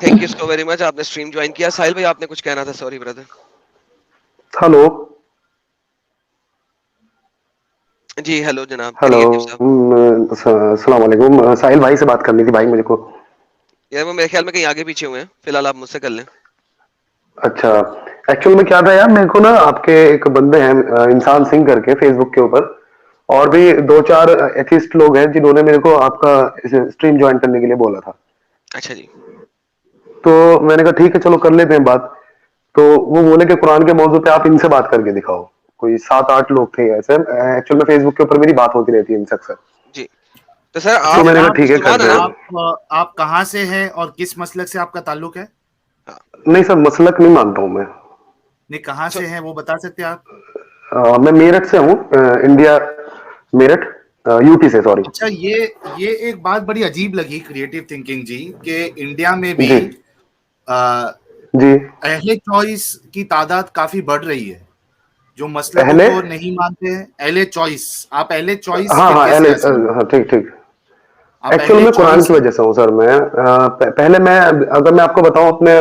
Thank you so very much, आपने stream join किया। साहिल भाई आपने कुछ कहना था, सॉरी ब्रदर। हेलो जी हेलो जनाब, हेलो, करिए साहब। अस्सलाम वालेकुम। साहिल भाई से बात करनी थी भाई मुझे को। यार वो मेरे ख्याल में कहीं आगे पीछे हुए हैं, फिलहाल आप मुझसे कर लें। अच्छा, एक्चुअल में क्या था यार, मेरे को ना आपके एक बंदे हैं इंसान सिंह करके फेसबुक के ऊपर, और भी दो चार एथिस्ट लोग हैं जिन्होंने मेरे को आपका स्ट्रीम ज्वाइन करने के लिए बोला था। अच्छा जी। तो मैंने कहा ठीक है चलो कर लेते हैं बात। तो वो बोले कि कुरान के मौजू पे आप इनसे बात करके दिखाओ। कोई 7-8 लोग थे ऐसे, एक्चुअल में फेसबुक के ऊपर मेरी बात होती रहती है इनसे अक्सर। जी तो सर तो आप मैंने कहा ठीक है मुसलमान करते है ना? हैं। आप कहाँ से हैं और किस मसलक से आपका ताल्लुक है? हाँ। नहीं सर, मसलक नहीं मानता हूँ मैं। नहीं, कहाँ तो से हैं वो बता सकते हैं आप? मैं मेरठ से हूँ, इंडिया, मेरठ, यूपी से, सॉरी। अच्छा, ये एक बात बड़ी अजीब लगी क्रिएटिव थिंकिंग जी, कि इंडिया में भी जी जी। अहले चॉइस की तादाद काफी बढ़ रही है, जो मसलकों पहले, को नहीं मानते हैं। अहले चॉइस, आप अहले चॉइस हाँ किन हाँ के एलिस, सियासी हैं? हाँ ठीक ठीक। आप एक्चुअल अहले में कुरान चॉइस की हैं? वजह से हूँ सर मैं। पहले मैं, अगर मैं आपको बताऊं अपने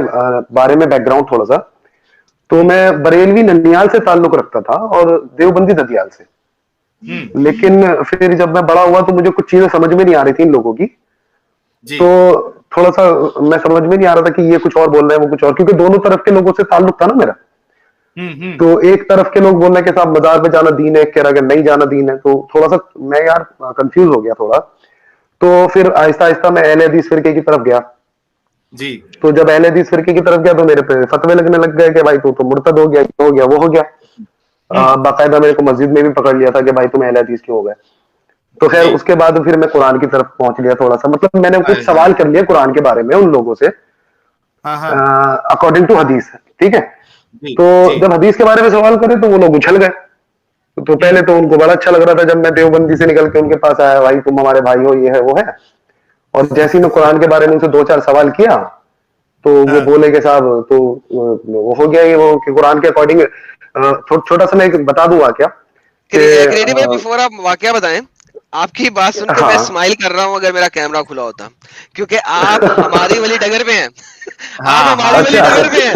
बारे में बैकग्राउंड थोड़ा सा, तो हम्म मैं बरेलवी ननियाल से ताल्लुक रखता था और देवबंदी ददियाल से। हम्म। लेकिन फिर जब मैं बड़ा हुआ तो मुझे कुछ चीजें समझ में नहीं आ रही थी इन लोगों की। जी। तो थोड़ा सा मैं समझ में नहीं आ रहा था कि ये कुछ और बोल रहे हैं वो कुछ और, क्योंकि दोनों तरफ के लोगों से ताल्लुक था ना मेरा। हम्म। तो एक तरफ के लोग बोल रहे हैं कि साहब मजार पे जाना दीन है, कह रहा है कि नहीं जाना दीन है। तो थोड़ा सा मैं यार कंफ्यूज हो गया थोड़ा। तो फिर आहिस्ता आहिस्ता मैं अहले हदीस फिरके की तरफ गया। जी। तो जब अहले हदीस फिरके की तरफ गया तो मेरे पे फतवे लगने लग गए कि भाई तू तो मुर्तद हो गया, ये हो गया, वो हो गया। हम्म। बाकायदा मेरे को मस्जिद में भी पकड़ लिया था कि भाई तुम अहले हदीस क्यों हो गए। तो खैर जी। उसके बाद फिर मैं कुरान की तरफ पहुंच लिया थोड़ा सा, मतलब मैंने हाय कुछ हाय। सवाल कर लिए कुरान के बारे में उन लोगों से, हाँ हाँ। अकॉर्डिंग टू हदीस। ठीक है। जी। तो जी। जब हदीस के बारे में सवाल करे तो वो लोग उछल गए। तो पहले हम्म तो उनको बड़ा अच्छा लग रहा था जब मैं देवबंदी से निकल के उनके पास आया, भाई तुम हमारे भाई हो, ये है वो है। और जैसे ही मैं कुरान के बारे में उनसे दो चार सवाल किया तो वो हाँ बोले कि साहब तो वो हो गया ये, वो कि कुरान के अकॉर्डिंग छोटा सा मैं एक बता दूंगा क्या कि क्रिएटिव भाई, बिफोर आप वाकया बताएं, आपकी बात सुन के मैं हाँ स्माइल कर रहा हूं अगर मेरा कैमरा खुला होता, क्योंकि आप हमारी वाली डगर पे हैं। आप हाँ हमारी हाँ। वाली अच्छा डगर पे हैं।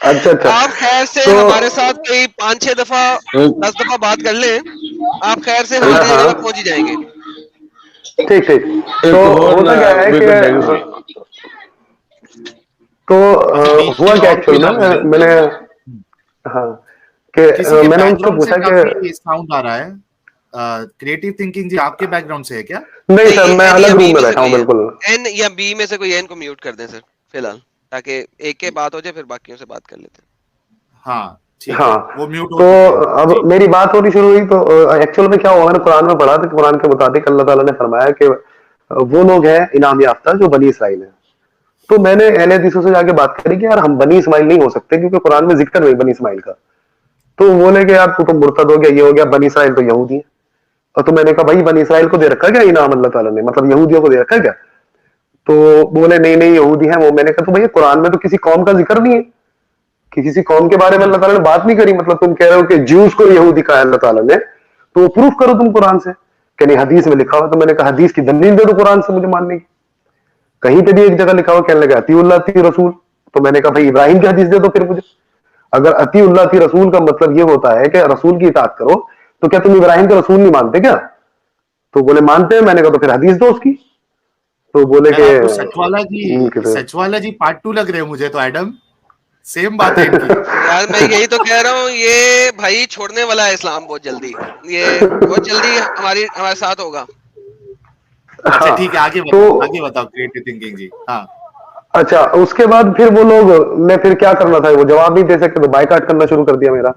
अच्छा अच्छा। आप खैर से तो हमारे साथ कोई 5-6 दफा 10 दफा बात कर लें, आप खैर से हाँ हमारी जगह पे पहुंच ही जाएंगे। ठीक ठीक। तो होता क्या है कि तो बीच हुआ में क्या और कोई एक्चुअल में, ना बोले। मैंने, हाँ, कि किसी के मैंने उनसे बैकग्राउंड से पूछा कि काफी साउंड आ रहा है। क्रिएटिव थिंकिंग जी, आपके बैकग्राउंड से है क्या? नहीं नहीं, सर, ये मैं एन या अलग बी रूम में में से बैठा हूँ कोई है। बिल्कुल। एन या बी में से कोई, एन को म्यूट कर दें सर फिलहाल, ताकि एक के बात हो जाए फिर बाकियों से बात कर लेते हाँ ठीक हाँ। है, वो म्यूट हो तो चुके हैं अब जी। मेरी बात होनी शुरू हुई तो एक्चुअल में क्या हुआ, मैंने कुरान में पढ़ा तो कुरान के मुताबिक अल्लाह ताला ने फरमाया कि वो लोग हैं इनाम याफ्ता जो बनी इसराइल है। तो मैंने अहले हदीसों से जाके बात करी कि यार हम बनी इस्माइल नहीं हो सकते क्योंकि कुरान में जिक्र नहीं बनी इस्माइल का। तो वो बोले कि यार तू तो मुर्तद हो गया, ये हो गया, बनी इसराइल तो यहूदी है। और तो मैंने कहा भाई बनी इसराइल को दे रखा क्या इनाम अल्लाह ताला ने, मतलब यहूदियों को दे रखा क्या। तो बोले नहीं नहीं यहूदी है वो। मैंने कहा तो भैया कुरान में तो किसी कौम का जिक्र नहीं है, कि किसी कौम के बारे में हम्म अल्लाह ताला ने बात नहीं करी, मतलब तुम कह रहे हो कि ज्यूस को यहूदी कहा है अल्लाह ताला ने, तो प्रूफ करो तुम कुरान से। कि नहीं हदीस में लिखा हुआ। तो मैंने कहा हदीस की दलील दे दो कुरान से मुझे मानने की। कहीं पे भी एक जगह लिखा हुआ, कहने लगा अतीउल्लाह अती रसूल। तो मैंने कहा भाई इब्राहिम की हदीस दे दो फिर मुझे। अगर अतीउल्लाह अती रसूल का मतलब ये होता है कि रसूल की इताअत करो, तो क्या तुम इब्राहिम के रसूल नहीं मानते क्या। तो बोले मानते हैं। मैंने कहा तो फिर हदीस दो उसकी। तो बोले यार, कि आप तो सचवाला जी पार्ट 2 लग रहे हो मुझे तो, एडम। सेम बात है इनकी। हैं। यार मैं यही तो कह रहा हूँ, ये भाई छोड़ने वाला है इस्लाम बहुत जल्दी। ये बहुत जल्दी हमारे साथ होगा। अच्छा हाँ। ठीक है, तो आगे बताओ क्रिएटिव थिंकिंग जी। हाँ। अच्छा, उसके बाद फिर वो लोग, मैं फिर क्या करना था, वो जवाब नहीं दे सकते तो बायकाट करना शुरू कर दिया मेरा।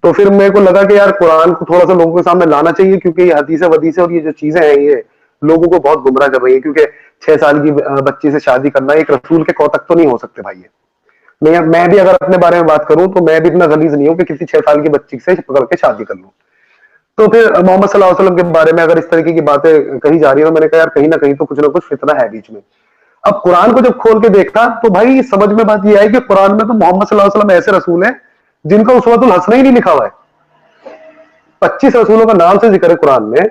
तो फिर मेरे को लगा कि यार कुरान को थोड़ा सा लोगों के सामने लाना चाहिए, क्योंकि ये हदीसें वदीसें और ये जो चीजें हैं ये लोगों को बहुत गुमराह कर रही है। क्योंकि 6 साल की बच्ची से शादी करना एक रसूल के कौतक तो नहीं हो सकते भाई ये। मैं भी अगर अपने बारे में बात करूं तो मैं भी इतना गलीज नहीं हूं कि किसी 6 साल की बच्ची से पकड़ के शादी कर लूं। तो फिर मोहम्मद सल्लल्लाहु अलैहि वसल्लम के बारे में अगर इस तरीके की बातें कही जा रही है तो मैंने कहा यार कहीं ना कहीं तो कुछ ना कुछ फितना है बीच में। अब कुरान को जब खोल के देखा तो भाई समझ में बात यह आई कि कुरान में तो मोहम्मद सल्लल्लाहु अलैहि वसल्लम ऐसे रसूल हैं जिनका उसवतुल हसना ही नहीं लिखा हुआ है। 25 रसूलों का नाम से जिक्र है कुरान में,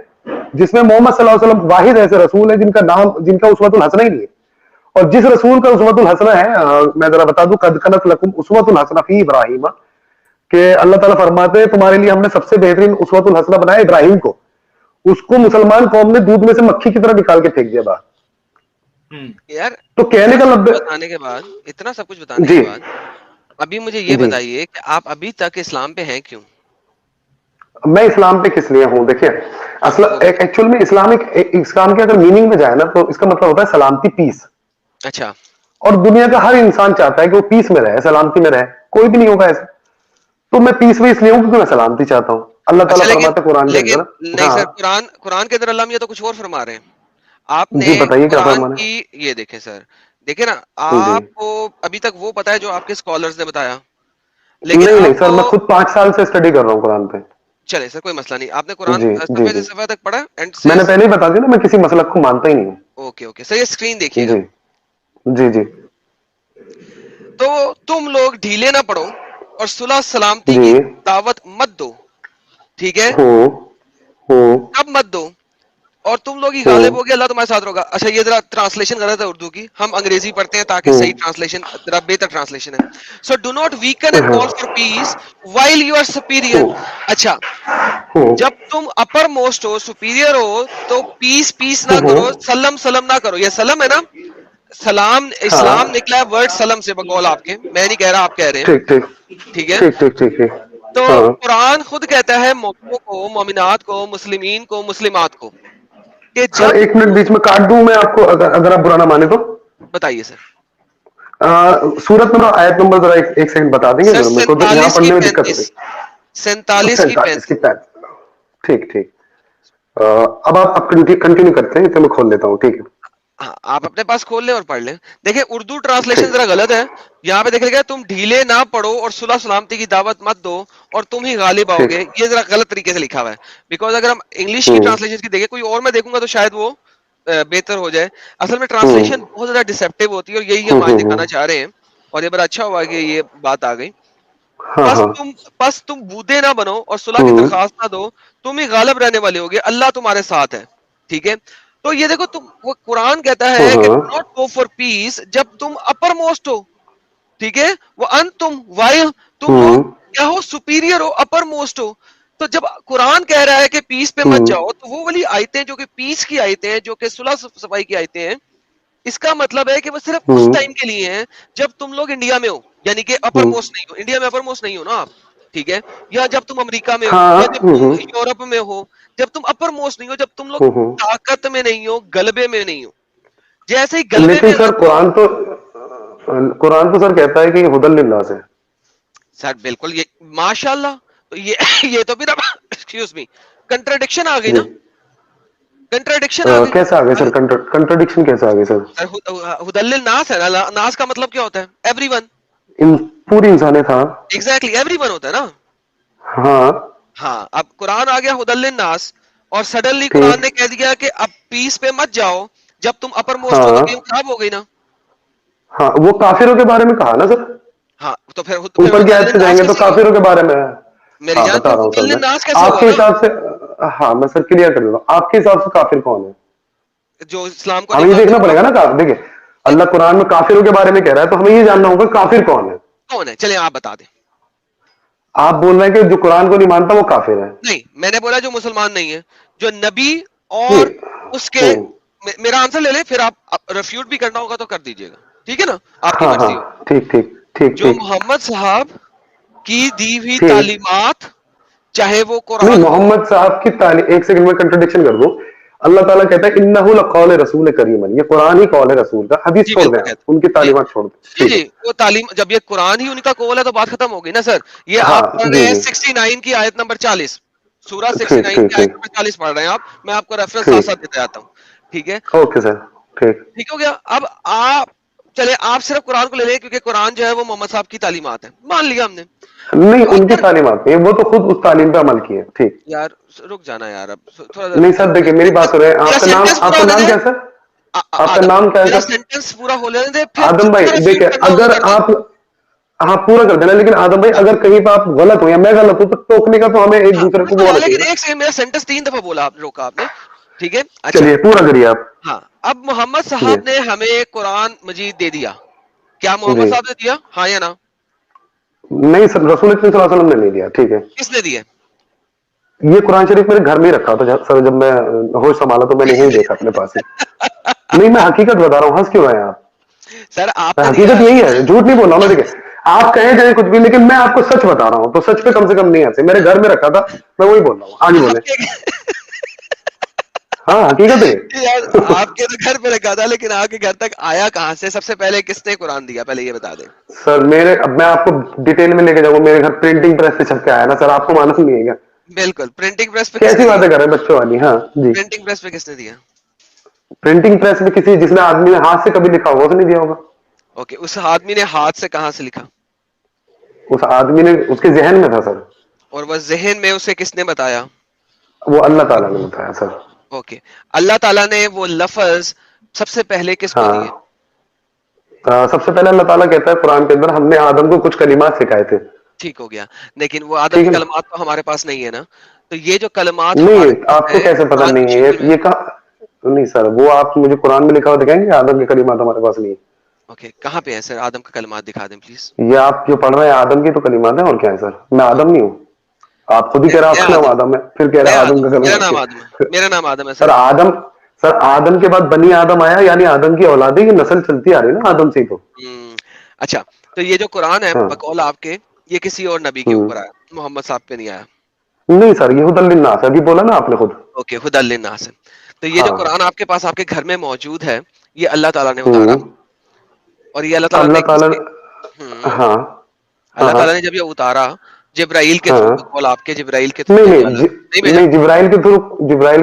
जिसमें मोहम्मद सल्लल्लाहु अलैहि वसल्लम वाहिद ऐसे रसूल है जिनका नाम, जिनका उसवतुल हसना ही नहीं है। और जिस रसूल का उसवतुल हसना है, मैं जरा बता दूं, कद कनत लकुम उसवतुल हसना फी इब्राहिम, कि अल्लाह ताला फरमाते हैं तुम्हारे लिए हमने सबसे बेहतरीन उसवतुल हसना बनाया इब्राहिम को। उसको मुसलमान कौम ने दूध में से मक्खी की तरह निकाल के फेंक दिया बाहर। यार तो कहने का मतलब बताने के बाद, इतना सब कुछ बताने जी के बाद, अभी मुझे ये जी, बताइए कि आप अभी तक इस्लाम पे हैं क्यों? मैं इस्लाम पे किस लिए हूं? देखिए, हाँ असल वो बताइए। एक्चुअल में इस्लाम के अगर मीनिंग में जाए ना, तो इसका मतलब होता है सलामती, पीस। अच्छा और दुनिया का हर इंसान चाहता है कि वो पीस में रहे, सलामती में रहे। कोई भी नहीं होगा ऐसा। तो मैं पीस में इसलिए हूं क्योंकि मैं सलामती चाहता हूं। अल्लाह ताला अच्छा, लेकिन फरमाता है कुरान के लेकिन अंदर। नहीं सर, हाँ कुरान कुरान के अंदर अल्लाह मियां तो कुछ और फरमा रहे हैं। आपने जी, बताइए क्या कुरान फरमाना की, ये देखें सर, देखे ना, है जी। आपको अभी तक वो पता है जो आपके स्कॉलर्स ने बताया, लेकिन नहीं नहीं सर, आपको, मैं खुद 5 साल से स्टडी कर रहा हूँ कुरान पे। चले सर कोई मसला नहीं, आपने कुरान जी जी सफे से जी, सफा तक पढ़ा एंड से? मैंने पहले ही बता दिया ना, मैं किसी मसलक को मानता ही नहीं ओके ओके सर, ये स्क्रीन हूँ। देखिएगा। जी जी जी तो तुम लोग ढीले ना पड़ो और सुलह सलामती जी। की दावत मत दो, ठीक है? हो हो कब मत दो? और तुम लोग ही हो गालिब हो गए, अल्लाह तुम्हारे साथ होगा। अच्छा, ये जरा ट्रांसलेशन गलत है उर्दू की, हम अंग्रेजी पढ़ते हैं ताकि हो सही ट्रांसलेशन, जरा बेहतर ट्रांसलेशन है। So do not weaken and call for peace while you are हो सुपीरियर। अच्छा, हो जब तुम अपर मोस्ट हो, सुपीरियर हो, तो पीस पीस ना हो। करो, सलम सलम ना करो। ये सलम है ना, सलाम, इस्लाम हाँ निकला है वर्ड सलम से, बकौल आपके, मैं नहीं कह रहा, आप कह रहे हैं, ठीक ठीक ठीक है? ठीक ठीक ठीक ठीक। तो हाँ, कुरान खुद कहता है मोमिनों को, मोमिनात को, मुस्लिमीन को, मुस्लिमात को, कि सर जब, 1 मिनट बीच में काट दूं मैं आपको, अगर अगर आप बुरा ना माने तो। बताइए सर। सूरत नंबर, आयत नंबर जरा एक सेकंड बता देंगे सर जरा, मेरे को तो यहाँ 47 की पढ़ने में दिक्कत हो 35, रही 47 है। की 47 की 35। 35। ठीक ठीक। अब आप कंटिन्यू करते हैं, तो मैं खोल लेता हूँ, ठीक है। हाँ, आप अपने पास खोल लें और पढ़ लें। देखिए उर्दू ट्रांसलेशन जरा गलत है। यहाँ पे देखिएगा, तुम ढीले ना पड़ो और सुलह सलामती की दावत मत दो और तुम ही गालिब ठीक। आओगे, ये जरा गलत तरीके से लिखा हुआ है। बिकॉज अगर हम इंग्लिश की हम्म ट्रांसलेशन की देखें, कोई और मैं देखूंगा तो शायद वो बेहतर हो जाए। असल में हम्म ट्रांसलेशन बहुत ज्यादा डिसेप्टिव होती है और यही हम आज दिखाना हम्म। चाह रहे हैं। और ये बड़ा अच्छा हुआ कि ये बात आ गई। हाँ बस हाँ। तुम बस तुम बूदे ना बनो और सुलह की हम्म दरखास्त ना दो, तुम ही गालिब रहने वाले होगे, अल्लाह तुम्हारे साथ है, ठीक है? तो ये देखो, तुम, वो कुरान कहता है कि हाँ do not go for piece जब तुम अपर मोस्ट हो, ठीक है? वो अन तुम वाइल, तुम लोग हम्म क्या हो, सुपीरियर हो, अपर मोस्ट हो। तो जब कुरान कह रहा है कि पीस पे मत हम्म जाओ, तो वो वाली आयतें जो कि पीस की आयतें हैं, जो कि सुलह सफाई की आयतें हैं, इसका मतलब है कि वो सिर्फ उस हम्म टाइम के लिए है जब तुम लोग इंडिया में हो, यानी कि अपर हम्म। मोस्ट नहीं हो, इंडिया में अपर मोस्ट नहीं हो ना आप, ठीक है? या जब तुम अमेरिका में हो, हाँ। या जब तुम यूरोप में हो, जब तुम अपर मोस्ट नहीं हो, जब तुम लोग हम्म। ताकत में नहीं हो, गलबे में नहीं हो। जैसे ही गलबे लेकिन में आ सर जाओ, कुरान तो सर कहता है कि हुदल लिन्नास है। सर बिल्कुल, ये माशाल्लाह, तो ये ये तो फिर अब एक्सक्यूज मी, कंट्राडिक्शन आ गई जी। ना, कंट्राडिक्शन आ गई। कैसे आ गए सर? अगर कंट्रडिक्शन कैसे आ गए सर? सर हुदल्लिल नास है ना, नास का मतलब क्या होता है? एवरीवन। इन पूरी इंसानियत, हाँ। एग्जैक्टली, एवरीवन होता है ना। हाँ हाँ, अब कुरान आ गया हुदल्लिन नास, और सडनली कुरान ठीक। ने कह दिया कि अब पीस पे मत जाओ जब तुम अपर मोस्ट हो, तो गेम हाँ खराब हो गई ना। हाँ, वो काफिरों के बारे में कहा ना सर? हाँ, तो फिर ऊपर की आयत हुदल्लिन पे नास जाएंगे तो कैसे हुआ? काफिरों के बारे में है। मेरी हाँ जान, बता फिर रहा हूँ सर मैं, हुदल्लिन नास कैसे हुआ आपके ना? हिसाब से। हाँ मैं सर क्लियर कर देता हूँ, आपके हिसाब से काफिर कौन है? जो इस्लाम को नहीं हमें ये मानते देखना वो पड़ेगा ना। देखिए, अल्लाह कुरान में काफिरों के बारे में कह रहा है, तो हमें ये जानना होगा काफिर कौन है। कौन है, चले आप बता दें। आप बोल रहे हैं कि जो कुरान को नहीं मानता वो काफिर है। नहीं, मैंने बोला जो मुसलमान नहीं है, जो नबी नहीं। और उसके, मेरा आंसर ले ले, फिर आप रिफ्यूट भी करना होगा तो कर दीजिएगा, ठीक है ना, आपकी हाँ मर्जी हो। हाँ ठीक ठीक ठीक जो ठीक मोहम्मद साहब की दी हुई ठीक। तालीमात, चाहे वो नहीं, कुरान हो, मोहम्मद साहब की तालीम, एक सेकंड में कंट्रोडिक्शन कर दूं। अल्लाह ताला कहता है इन्नहु लक़ौल रसूल करीमन, ये कुरान ही कौल है रसूल का। हदीस जी छोड़ दें बिल्कुल आप, कहते उनकी जी तालीमात छोड़ दें, जी ठीक जी, है। वो तालीम, जब ये कुरान ही उनका कौल है तो बात खत्म हो गई ना सर। ये हाँ आप पढ़ रहे जी हैं जी, 69 की आयत नंबर 40, सूरा ठीक 69 ठीक की आयत ठीक नंबर 40 पढ़ रहे हैं आप, मैं आपको रेफरेंस साथ ठीक। साथ देता जाता हूँ, ठीक है? ओके सर, ठीक। ठीक हो गया। अब आप, चले आप सिर्फ कुरान को ले लें क्योंकि कुरान जो है वो मोहम्मद साहब की तालीमात है, मान लिया हमने। नहीं, उनकी अगर, तालीमात नहीं है, वो तो खुद उस तालीम पे अमल किए, ठीक। यार रुक जाना यार, अब थोड़ा सा नहीं रुक सर जाना, देखिए, मेरी बात हो रही है। मेरा सेंटेंस पूरा आपका होने नाम दे। क्या है सर? आपका आदम, नाम क्या है मेरा सर? सेंटेंस पूरा होने दे, फिर आदम भाई जितना रिफ्यूट देखिए, करना होगा अगर कर दे। आप, हाँ पूरा कर देना, लेकिन आदम भाई अगर कहीं पर आप गलत हो या मैं गलत हूं, तो टोकने का तो हमें एक हाँ दूसरे को बिल्कुल वो है, होना चाहिए लेकिन ना। एक सेकंड, मेरा सेंटेंस 3 दफा बोला आप, रोका आपने, ठीक है? अच्छा, चलिए पूरा करिए आप। हाँ, अब मोहम्मद साहब ने हमें कुरान मजीद दे दिया, क्या मोहम्मद जी साहब ने दिया, हाँ या ना? नहीं सर, रसूल अकरम सल्लल्लाहु अलैहि वसल्लम ने नहीं दिया, ठीक है। किसने दिया? ये कुरान शरीफ मेरे घर में ही रखा था सर, जब मैं होश संभाला तो मैंने यही देखा अपने पास ही। नहीं, मैं हकीकत बता रहा हूँ, हंस क्यों रहे हैं आप? सर मैं आपने दिया। हकीकत यही है, झूठ नहीं बोल रहा हूँ मैं, देखिए आप कहें चाहे कुछ भी, लेकिन मैं आपको सच बता रहा हूँ, तो सच पे कम से कम नहीं हंसे, मेरे घर में रखा था, मैं वही बोल रहा हूँ, आगे बोले। आपके हाँ हकीकत है। यार आपके तो घर पे रखा था, लेकिन आपके घर तक आया कहाँ से? सबसे पहले किसने कुरान दिया, पहले ये बता दें। सर मेरे, अब मैं आपको डिटेल में लेके जाऊंगा, मेरे घर प्रिंटिंग प्रेस से छप के आया ना सर, आपको मालूम नहीं है क्या? बिल्कुल, प्रिंटिंग प्रेस पे कैसी किसने दिया? बातें कर रहे हैं बच्चों वाली, हाँ जी। प्रिंटिंग प्रेस पे किसने दिया? प्रिंटिंग प्रेस में किसी, जिसने आदमी ने हाथ से कभी लिखा होगा उसने दिया होगा। ओके, उस आदमी ने हाथ से कहाँ से लिखा? उस आदमी ने, उसके जहन में था सर। और वह जहन में उसे किसने बताया? वो अल्लाह ताला ने बताया सर। ओके, अल्लाह ताला ने वो लफ्ज सबसे पहले किसको दिए? हाँ, सबसे पहले अल्लाह ताला कहता है कुरान के अंदर, हमने आदम को कुछ कलिमात सिखाए थे। ठीक हो गया, लेकिन वो आदम ठीक के है ना? कलमात तो हमारे पास नहीं है ना। तो ये जो कलमात नहीं, हमारे पास आपको है कैसे पता कुरान नहीं है? शरीफ में। ये कहा नहीं सर, वो आप मुझे कुरान में लिखा हुआ दिखाएंगे, आदम के कलिमात हमारे पास नहीं है। ओके, कहाँ पे है सर? आदम का कलमात दिखा दें प्लीज। ये आप जो पढ़ रहे हैं आदम की तो कलिमात है, और क्या है सर? मैं आदम नहीं हूँ। आप खुद ही कह रहे हैं मैं आपका नाम आदम, आदम है, फिर कह रहे मैं हैं आदम आदम, का मेरा कलिमात नाम आदम है, क्या? मेरा नाम आदम है सर सर। आदम, सर आदम के बाद बनी आदम आया, यानी आदम की औलाद है, ये नस्ल चलती आ रही है ना आदम से ही तो। अच्छा, तो ये जो कुरान है हाँ। बकौल आपके, ये किसी और नबी के हम्म। ऊपर आया, मोहम्मद साहब पे नहीं आया। नहीं सर, ये हुदल लिन्नास है, अभी बोला ना आपने खुद। ओके, हुदल लिन्नास है। तो ये जो हाँ। कुरान आपके पास आपके घर में मौजूद है, ये अल्लाह ताला ने उतारा, हम्म। और ये अल्लाह ताला अल्लाह ने ताला, किसके, हम्म, हाँ हाँ अल्लाह हाँ ताला ने जब ये उतारा, जिब्राइल के थ्रू, हाँ। बकौल आपके जिब्राइल के थ्रू नहीं नहीं उतारा, नहीं भेजा? नहीं, जिब्राइल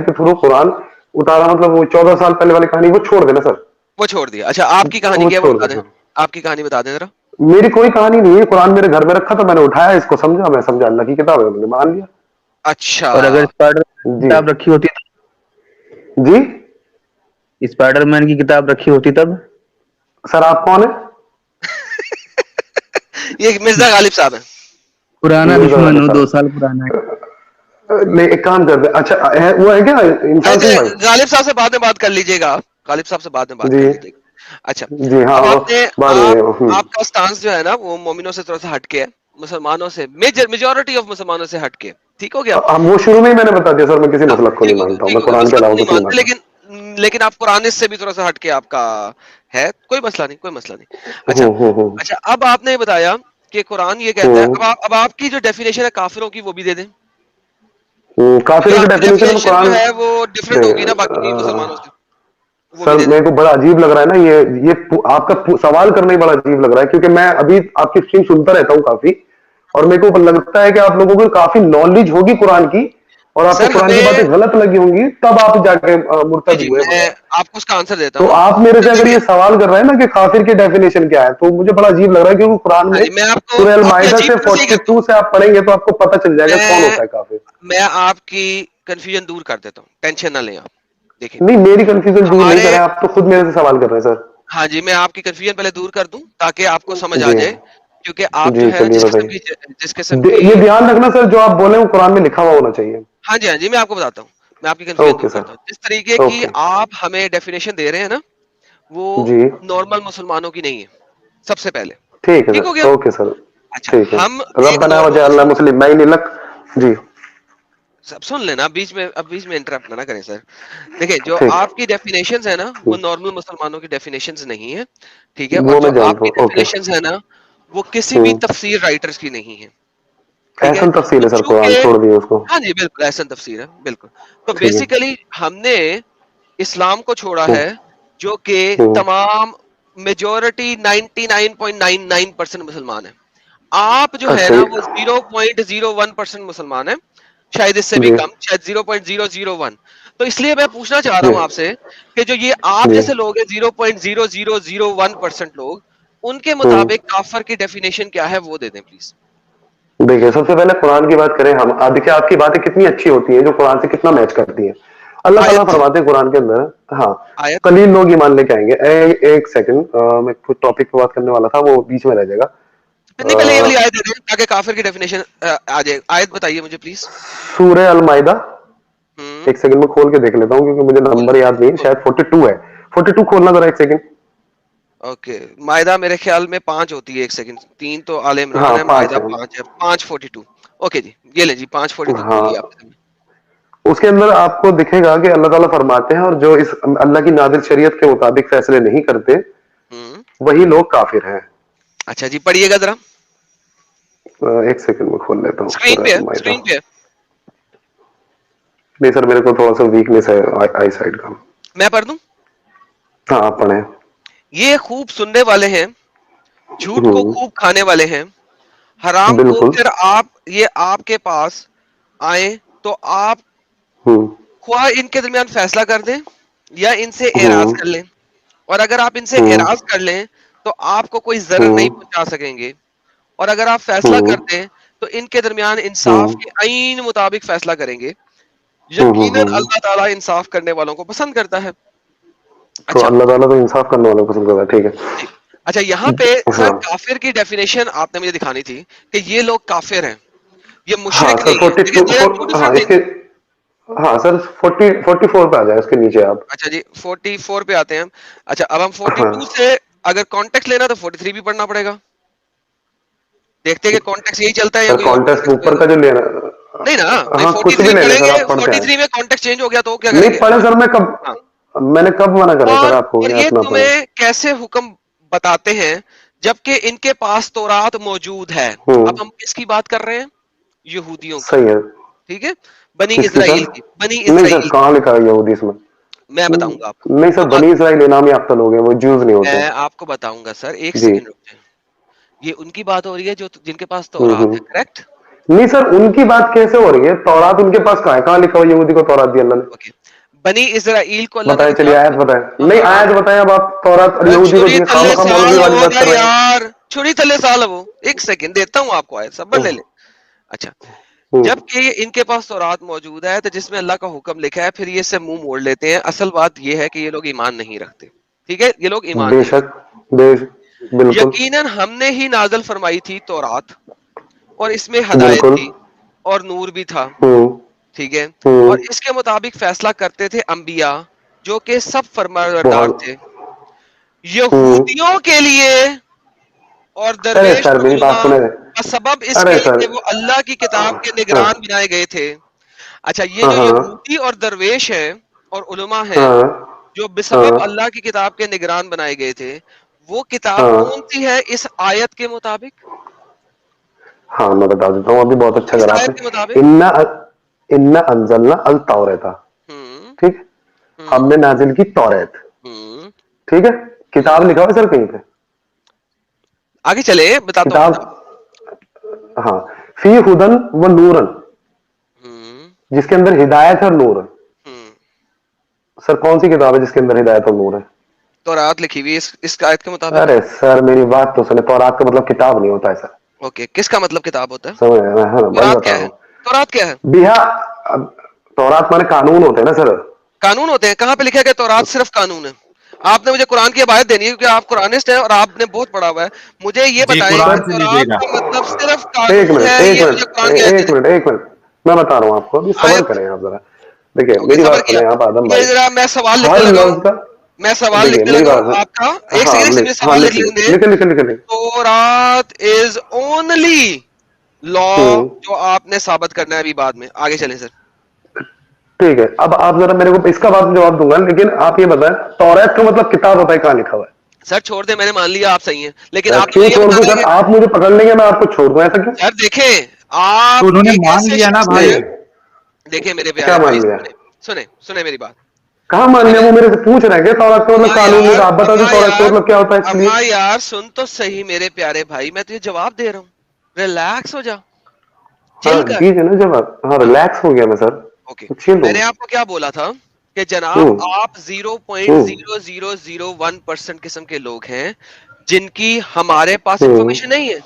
के थ्रू कुरान उतारा, मतलब वो 14 साल पहले वाली कहानी वो छोड़ देना सर। वो छोड़ दिया। अच्छा, आपकी कहानी वो क्या है वो छोड़ बता दें, देना। आपकी कहानी बता दें जरा। मेरी कोई कहानी नहीं है, कुरान मेरे घर में रखा था, मैंने उठाया इसको, समझा, मैं समझा अल्लाह की किताब है, मैंने मान लिया। अच्छा। और अगर स्पाइडरमैन की जी किताब रखी होती जी। तो, स्पाइडरमैन की किताब रखी होती तब? सर आप कौन है? ये मिर्जा गालिब साहब है। पुराना मिर्जा दुश्मन गालिब हो, 2 साहब। साल पुराना है। नहीं, एक काम करते हैं, अच्छा है, वो है क्या इंसान सिंह भाई? गालिब साहब से बाद में बात कर लीजिएगा आप, गालिब साहब से बाद में बात जी कर लीजिएगा। अच्छा, जी हाँ, अब वो आपने, बाद आप में। आपका स्टांस जो है ना वो मोमिनों से थोड़ा सा हटके है, मुसलमानों से, मेजॉरिटी ऑफ मुसलमानों से हटके, ठीक हो गया? अब वो शुरू में ही मैंने बता दिया सर, मैं किसी हाँ, मसलक को नहीं ठीक हो गया, मानता हूँ, ठीक मैं हो गया, कुरान के मसला को अलावा नहीं कुछ नहीं मानते, मानता। लेकिन आप कुरान से भी थोड़ा सा हटके आपका है, कोई मसला नहीं, कोई मसला नहीं। अच्छा, हम्म। अच्छा, अब आपने बताया कि कुरान ये कहता है, हम्म। अब आपकी जो डेफिनेशन है काफिरों की वो भी दे दें, क्योंकि काफिरों की आपकी डेफिनेशन डेफिनेशन जो कुरान है वो डिफरेंट होगी ना बाकी दे। मुसलमानों से, वो भी सर दे दें। मेरे को बड़ा अजीब लग रहा है ना, ये आपका सवाल करना ही बड़ा अजीब लग रहा है, क्योंकि मैं अभी आपकी स्ट्रीम सुनता रहता हूँ काफी, और मेरे को लगता है कि आप लोगों को काफी नॉलेज होगी कुरान की, और आपको सर कुरान की बातें हमें, गलत लगी होंगी, तब आप जाके जी मुर्तद जी, हुए मैं बगैर। आपको उसका आंसर देता तो हूँ। आप मेरे से सर अगर ये देखिए, सवाल कर रहे हैं ना कि काफिर की डेफिनेशन क्या है, तो मुझे बड़ा अजीब लग रहा है, क्योंकि कुरान हाँ में जी, मैं आपको सूरह अल आपकी माइदा अजीब से तरह से ही कहता 42 से आप पढ़ेंगे तो आपको पता चल हूँ। जाएगा कौन होता है काफिर। मैं आपकी कंफ्यूजन दूर कर देता हूँ, टेंशन ना लें आप। देखिए, नहीं, मेरी कंफ्यूजन दूर नहीं हमारे, करें आप, तो खुद मेरे से सवाल कर रहे हैं सर। हाँ जी, मैं आपकी कंफ्यूजन पहले दूर कर दूं ताकि आपको समझ आ जी जाए, क्योंकि आप जो जी, है चलिए बताइए। जिस किस्म की, ये ध्यान रखना सर, जो आप बोले वो कुरान में लिखा हुआ होना चाहिए। हाँ जी, हाँ जी, मैं आपको बताता हूँ, मैं आपकी कंफ्यूजन ओके दूर सर। करता हूँ। जिस तरीके की ओके। आप हमें डेफिनेशन दे रहे हैं ना, वो जी नॉर्मल मुसलमानों की नहीं है, सबसे पहले। ठीक है ठीक हो गया? Sir, okay sir. अच्छा, ठीक है। हम एक रब्बना नॉर्मल वजअलना मुसलमान, मुस्लिम मैं नहीं लक। जी सब सुन लेना बीच में, अब बीच में इंटरप्ट ना करें सर। देखिए, जो ठीक। आपकी डेफिनेशंस है ना वो नॉर्मल मुसलमानों की डेफिनेशंस नहीं है, ठीक है? और वो जो मैं जानता आपकी हूँ, ओके। डेफिनेशंस है ना वो किसी भी हम्म। तफसीर राइटर्स की नहीं है, ठीक है? ऐसा तफसील तो है सर, चूंकि, कुरान छोड़ दिए उसको। हाँ जी बिल्कुल ऐसा तफसीर है, बिल्कुल। तो ठीक है। बेसिकली हमने इस्लाम को छोड़ा हम्म। है, जो कि हम्म। तमाम मेजोरिटी 99.99% मुसलमान है। आप जो है अच्छा ना ये- वो 0.01% मुसलमान है, शायद इससे भी जी कम, शायद 0.001। तो इसलिए मैं पूछना चाह रहा जी हूं आपसे कि जो ये आप जी। जैसे लोग हैं 0.0001% लोग, उनके हम्म। मुताबिक काफर की डेफिनेशन क्या है वो दे दें प्लीज। देखिए, सबसे पहले कुरान की बात करें हम, देखिए आपकी बातें कितनी अच्छी होती हैं जो कुरान से कितना मैच करती हैं। अल्लाह ताला आयत, फरमाते हैं कुरान के अंदर, हाँ, आयत, कलील लोग ईमान लेके आएंगे। एक सेकंड, मैं कुछ टॉपिक पे बात करने वाला था, वो बीच में रह जाएगा। नहीं पहले ये वाली आयत दे दें ताकि काफिर की डेफिनेशन आ जाए। आयत बताइए मुझे प्लीज। सूरह अल माइदा, हम्म, एक सेकंड में खोल के देख लेता हूँ, क्योंकि मुझे खोल नंबर याद नहीं है, खोल शायद 42 है। 42 खोलना जरा, एक सेकंड। ओके, मायदा मेरे ख्याल में 5 होती है, एक सेकंड, 3 तो आले इमरान हाँ है, 5 मायदा है। 5 है, 542। ओके जी, ये ले जी, 542 खोल हाँ, लिया आपने। उसके अंदर आपको दिखेगा कि अल्लाह ताला फरमाते हैं, और जो इस अल्लाह की नाज़िल शरीयत के मुताबिक फैसले नहीं करते, हम्म, वही लोग काफिर हैं। अच्छा जी, पढ़िएगा जरा। एक सेकंड में खोल लेता हूँ स्क्रीन पे सूरह है, माइदा। स्क्रीन पे है। नहीं सर, मेरे को थोड़ा सा वीकनेस है आई साइड का। मैं पढ़ दूं? हाँ, आप पढ़े। ये खूब सुनने वाले हैं, झूठ को खूब खाने वाले हैं, हराम को बिल्कुल। फिर आप ये आपके पास आए तो आप हम्म ख्वाह इनके दरमियान फैसला कर दें या इनसे एराज हम्म कर लें, और अगर आप इनसे हम्म एराज कर लें तो आपको कोई जरर नहीं हम्म पहुंचा सकेंगे, और अगर आप फैसला हम्म कर दें तो इनके दरमियान इंसाफ हम्म के आईन मुताबिक फैसला करेंगे। हम्म यकीनन हम्म। अल्लाह ताला इंसाफ करने वालों को पसंद करता है। तो अच्छा अल्लाह ताला तो इंसाफ करने वालों को पसंद करता है, ठीक है। जी, अच्छा यहाँ पे सर हाँ काफिर की डेफिनेशन आपने मुझे दिखानी थी कि ये लोग काफिर हैं, ये हाँ मुशरिक सर, नहीं है, 42 लेकिन देयर आर टू हाँ डिफरेंट इसके, थिंग्स। हाँ सर 44 पे आ जाए, उसके नीचे आप। अच्छा जी, 44 पे आते हैं। अच्छा, अब हम 42 हाँ से अगर कॉन्टेक्स्ट लेना तो 43 भी पढ़ना पड़ेगा। देखते हैं कि कॉन्टेक्स्ट यही चलता है या सर, कोई और कॉन्टेस्ट कॉन्टेक्स्ट ऊपर होगा। का जो लेना, नहीं ना, भाई हाँ कुछ भी 43 ले लें सर, पढ़ेंगे, आप पढ़ के आए। 43 में कॉन्टेक्स्ट चेंज हो गया तो क्या नहीं करेंगे? पढ़े सर, मैं हाँ, कब मना करा सर आपको और कि ये आप ना पढ़े। तुम्हें कैसे हुक्म बताते हैं जबकि इनके पास तौरात मौजूद है। अब हम किसकी बात कर रहे हैं? यहूदियों की। सही है। ठीक है, बनी किसकी सर? इजराइल की, बनी नहीं सर, इजराइल की। कहाँ लिखा है यहूदी इसमें? मैं बताऊंगा आपको, नहीं सर, जो बात बनी इसराइल इनाम याफ्ता लोग हैं, वो ज्यूज नहीं होते। मैं आपको बताऊंगा सर, एक जी। सेकंड रुक जाए। ये उनकी बात हो रही है जो जिनके पास तौरात है, हम्म। करेक्ट? नहीं सर, उनकी बात कैसे हो रही है? तौरात उनके पास कहाँ है? कहाँ लिखा हुआ यहूदी को तौरात दी अल्लाह ने? ओके, बनी इजराइल को अल्लाह ने बताए, चलिए किताब आयत दी। बताए, नहीं हाँ, आयत बताए, अब आप तौरात और यहूदी को छुरी दिए, थल्ले खामखा मौलवी साल वाली बात होगा कर रहे हैं। यार, छुरी थल्ले साल हो। एक सेकंड देता हूँ आपको, आयत सबर ले ले। अच्छा, हम्म, जबकि इनके पास तौरात मौजूद है तो जिसमें अल्लाह का हुक्म लिखा है, फिर ये इससे मुंह मोड़ लेते हैं। असल बात ये है कि ये लोग ईमान नहीं रखते। ठीक है, ये लोग ईमान नहीं बेशक, रखते। बिल्कुल यकीनन हमने ही नाजल फरमाई थी तौरात, और इसमें हदायत बिल्कुल। थी और नूर भी था। हम्म ठीक है, और हम्म। इसके मुताबिक फैसला करते थे अंबिया, जो कि सब फरमाबरदार बहुत। थे, हम्म। यहूदियों के लिए और अरे दरवेश सर, और मेरी बात उलमा सुने। का सबब अरे इसके सर। कि वो अल्लाह की किताब के हाँ निगरान बनाए गए थे। अच्छा, ये हाँ जो हाँ यहूदी और दरवेश है और उलमा है हाँ जो हाँ बेसबब अल्लाह की किताब के निगरान बनाए गए थे, वो किताब कौन हाँ सी है इस आयत के मुताबिक? हाँ, मैं बता देता हूँ, अभी बहुत अच्छा इस करा आयत आपने। के मुताबिक। इन्ना इन्ना अंजलना अल तौरेता, हम्म ठीक, हम्म हमने नाजिल की तौरेत, हम्म ठीक है। हम्म किताब लिखा हुआ है सर कहीं पे? आगे चले, बताता हूँ किताब, किताब। हाँ। फी हुदन व नूरन, हम्म जिसके अंदर हिदायत और नूर है। हम्म सर कौन सी किताब है जिसके अंदर हिदायत और नूर है? तौरात लिखी हुई है इस आयत के मुताबिक। अरे सर, मेरी बात तो सुने, तौरात का मतलब किताब नहीं होता है सर। ओके, किसका मतलब किताब होता है? समझ रहे हैं ना? हाँ, वही तौरात बता क्या रहा है? हूँ। तौरात क्या है? बिहा, अब तौरात माने कानून होते हैं ना सर। कानून होते हैं? कहाँ पे लिखा है कि तौरात सिर्फ कानून है? आपने मुझे कुरान की आयत देनी है क्योंकि आप कुरानिस्ट हैं और आपने बहुत पढ़ा हुआ है। मुझे ये जी बताएं कि कुरान सर से तौरात लीजिएगा। का मतलब सिर्फ एक कानून मिनट है, एक ये मुझे मिनट कुरान की आयत एक देनी मिनट एक मिनट, मैं बता रहा हूँ आपको, अभी है। सबर आयत। करें आप जरा। देखिए ओके, मेरी सबर बात किया। सुने आप आदम ये भाई। जरा मैं सवाल लिखने हर लगा हूँ। लफ्ज का, मैं सवाल देखिए लिखने मेरी लगा हूँ बात सुन। आपका। एक हाँ सेकंड, एक सेकंड, हाँ, सवाल लिख लिखिए लेने। लिखिए लिखिए लिखिए। तौरात इज ओनली लॉ, हम्म, जो आपने साबित करना है अभी बाद में। आगे चलें सर। ठीक है। अब आप जरा मेरे को इसका बाद में जवाब दूंगा, लेकिन आप ये बताएं, तौरात का मतलब किताब होता है, कहाँ लिखा हुआ है? सर छोड़ दे, मैंने मान लिया आप सही हैं, लेकिन आपने क्यों मुझे ये छोड़ दूं बताना सर? है कि आप मुझे पकड़ लेंगे, मैं आपको छोड़ दूं, ऐसा क्यों? सर देखें, तो आप उन्होंने एक मान ऐसे लिया ना शख्स भाई। हैं। देखिए मेरे क्या प्यारे भाई, मान लिया? सुने सुने सुने मेरी बात। कहाँ मान लिया? मैंने वो मेरे से पूछ रहे हैं कि तौरात का मतलब कानून नहीं था, आप बता दें तौरात का मतलब क्या होता है, इसलिए। अम्मा यार सुन तो सही मेरे प्यारे भाई, मैं तुझे जवाब दे रहा हूँ। रिलैक्स हो जा, चिल हाँ कर। दीजिए ना जवाब। हाँ, हाँ, रिलैक्स हो गया मैं सर, ओके। चिल हूँ। मैंने आपको क्या बोला था कि जनाब हम्म आप हम्म 0.0001% किस्म के लोग हैं जिनकी हमारे पास हम्म इंफॉर्मेशन नहीं है।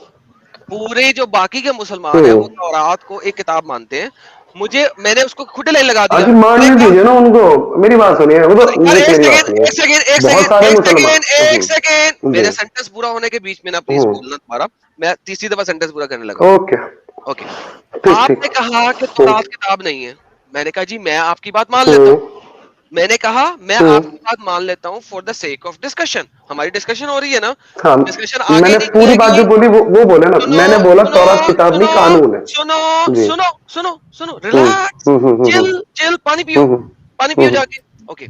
पूरे जो बाकी के मुसलमान हैं वो हम्म। तौरात को एक किताब मानते हैं। मैंने उसको खुद लाइन लगा दिया, अजी मैंने मानने कहा दीजिए ना उनको, मेरी बात सुनिए, वो तो यार देख एक मेरी बात सेकेंड सुनिए। एक सेकेंड एक बहुत सेकेंड सारे एक मुसलमान। सेकेंड एक सेकेंड, जी। मेरे सेंटेंस पूरा होने के बीच में ना प्लीज बोलना तुम्हारा। मैं तीसरी दफा सेंटेंस पूरा करने लगा हूँ। ओके, ओके, ठीक ठीक। आपने कहा कि हम्म तौरात किताब नहीं है। मैंने कहा जी मैं आपकी बात मान लेता हम्म हूँ। मैंने कहा मैं आपकी बात मान लेता हूँ for the sake of discussion, हमारी डिस्कशन हो रही है ना, हाँ, डिस्कशन आगे मैंने नहीं पूरी बात जो जाएगी। बोली वो बोले ना, सुनो मैंने बोला सुनो तौरात किताब नहीं सुनो कानून है। सुनो जी। सुनो सुनो सुनो, रिलैक्स, चिल चिल, पानी पियो, पानी पियो जाके। ओके,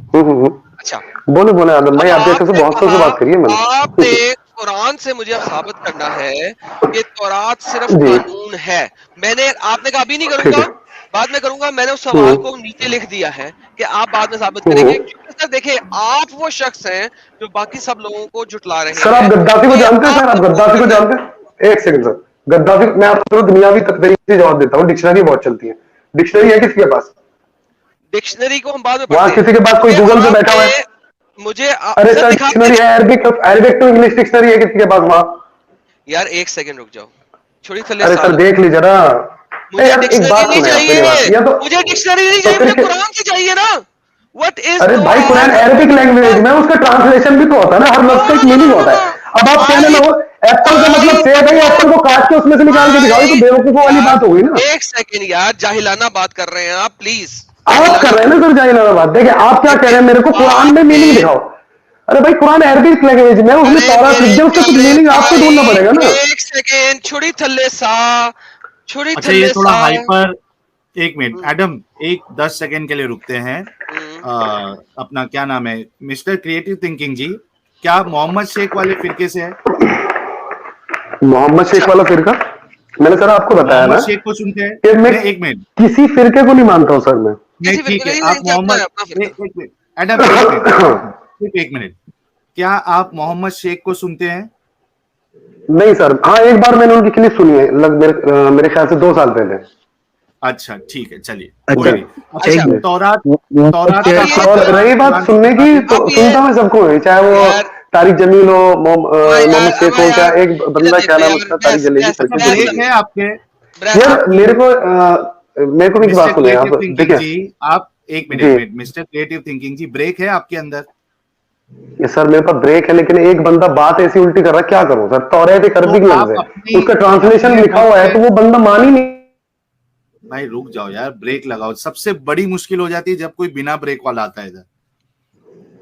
अच्छा, बोले बोले आदम भाई, अब आप जैसे तो आपने बहुत से कहा, बात करी है मैंने। आपने कुरान से मुझे अब साबित करना है कि तौरात सिर्फ जी कानून है। आपने कहा अभी नहीं ठीक करूंगा, है। बाद में करूंगा। मैंने उस सवाल को नीचे लिख दिया है कि आप बाद में साबित करेंगे, क्योंकि सर देखिए, आप वो शख्स हैं जो बाकी सब लोगों को जुटला रहे सर, आप हैं, गद्दाफी को तो ये जानते हैं? सर, आप आपने प्रूव गद्दाफी को करना है। जानते हैं? एक सेकंड सर, गद्दाफी मैं आपको दुनियावी तरीके से जवाब देता हूँ। डिक्शनरी बहुत चलती है, डिक्शनरी है किसके पास? डिक्शनरी को हम बाद में वहां पढ़ते हैं। किसी के पास कोई मुझे गूगल पे बैठा हुआ है? अरे सर सर, दिखाते डिक्शनरी हैं। है, Arabic Arabic to English dictionary है किसी के पास वहां? यार एक सेकंड रुक जाओ, छोड़ी थल्ले अरे सर साल। देख लीजिए ना। मुझे यार एक डिक्शनरी बात नहीं सुने आप मेरी बात, चाहिए, या मुझे डिक्शनरी नहीं तो चाहिए, फिर मुझे कुरान से चाहिए ना। व्हाट इज अरे भाई, कुरान अरबिक लैंग्वेज में, उसका ट्रांसलेशन भी तो होता है ना, हर नो लफ्ज का एक नो नो मीनिंग नो होता नो, है। अब आप कहने आई लगो एप्पल का मतलब आई सेब है, एप्पल को काट के उसमें से निकाल के दिखाओ, तो आई बेवकूफों वाली यार बात हो गई ना। एक सेकंड यार, जाहिलाना बात कर रहे हैं आप, प्लीज आप कर जाहिलाना रहे हैं बात। ना सर जाहिल बात। देखिए आप क्या कह रहे देखिए हैं, मेरे को कुरान में आपने, मीनिंग दिखाओ। अरे भाई, कुरान अरबिक लैंग्वेज में, उसमें अरे तौरात लिख मेरे दिया, उसका कुछ प्यारे मीनिंग आपको भाई, ढूंढना पड़ेगा ना। एक सेकंड, छुड़ी थल्ले सा, छुड़ी अच्छा, ये थल्ले थोड़ा सा। हाइपर। एक मिनट एडम, एक 10 सेकंड के लिए रुकते हैं। हम्म, अपना क्या नाम है, मिस्टर क्रिएटिव थिंकिंग जी, क्या आप मोहम्मद शेख वाले फिरके से है? मोहम्मद शेख अच्छा, वाला फिरका? मैंने सर आपको बताया मोहम्मद ना शेख को सुनते हैं? कि मैं नहीं, एक मिनट। किसी फिरके को नहीं मानता हूं सर मैं। नहीं, किसी फिरके ठीक को है, नहीं, आप इनका अपना है, मोहम्मद अपना फिरका। एक मिनट एडम, एक मिनट, सिर्फ एक मिनट। क्या आप मोहम्मद शेख को सुनते हैं? नहीं सर, हाँ एक बार मैंने उनकी क्लिप सुनी है, मेरे ख्याल से 2 साल पहले। अच्छा, ठीक है, चलिए, अच्छा कोई नहीं। अच्छा, अच्छा, तौरात, मोहम्मद तौरात अब का शेख ये हक और जो, रही बात कुरान के सुनने की, मुताबिक। तो अब ये सुनता मैं सबको है, चाहे वो यार, तारिक जमील हो, यार मोहम्मद अब शेख हो, यार, चाहे एक बंदा क्या देखो नाम यार, उसका, तारिक बहस जलेबी बहस करके अच्छा, जो भी बहस है। ब्रेक लग है रही है, आपके। बहस लग यार रही है। मेरे को एक बात मिस्टर सुने आप, क्रिएटिव थिंकिंग देखिए जी, आप एक मिनट, जी। एक मिनट, मिस्टर क्रिएटिव थिंकिंग जी, ब्रेक है आपके अंदर। ये सर मेरे पास ब्रेक है, लेकिन एक बंदा बात ऐसी उल्टी कर रहा है, क्या करूं सर? तौरात एक तो अरबिक लफ्ज आप है, अपनी उसका ट्रांसलेशन अपने लिखा मुख हुआ है, से, तो वो बंदा मान ही नहीं। भाई रुक जाओ यार, ब्रेक लगाओ। सबसे बड़ी मुश्किल हो जाती है जब कोई बिना ब्रेक वाला आता है इधर।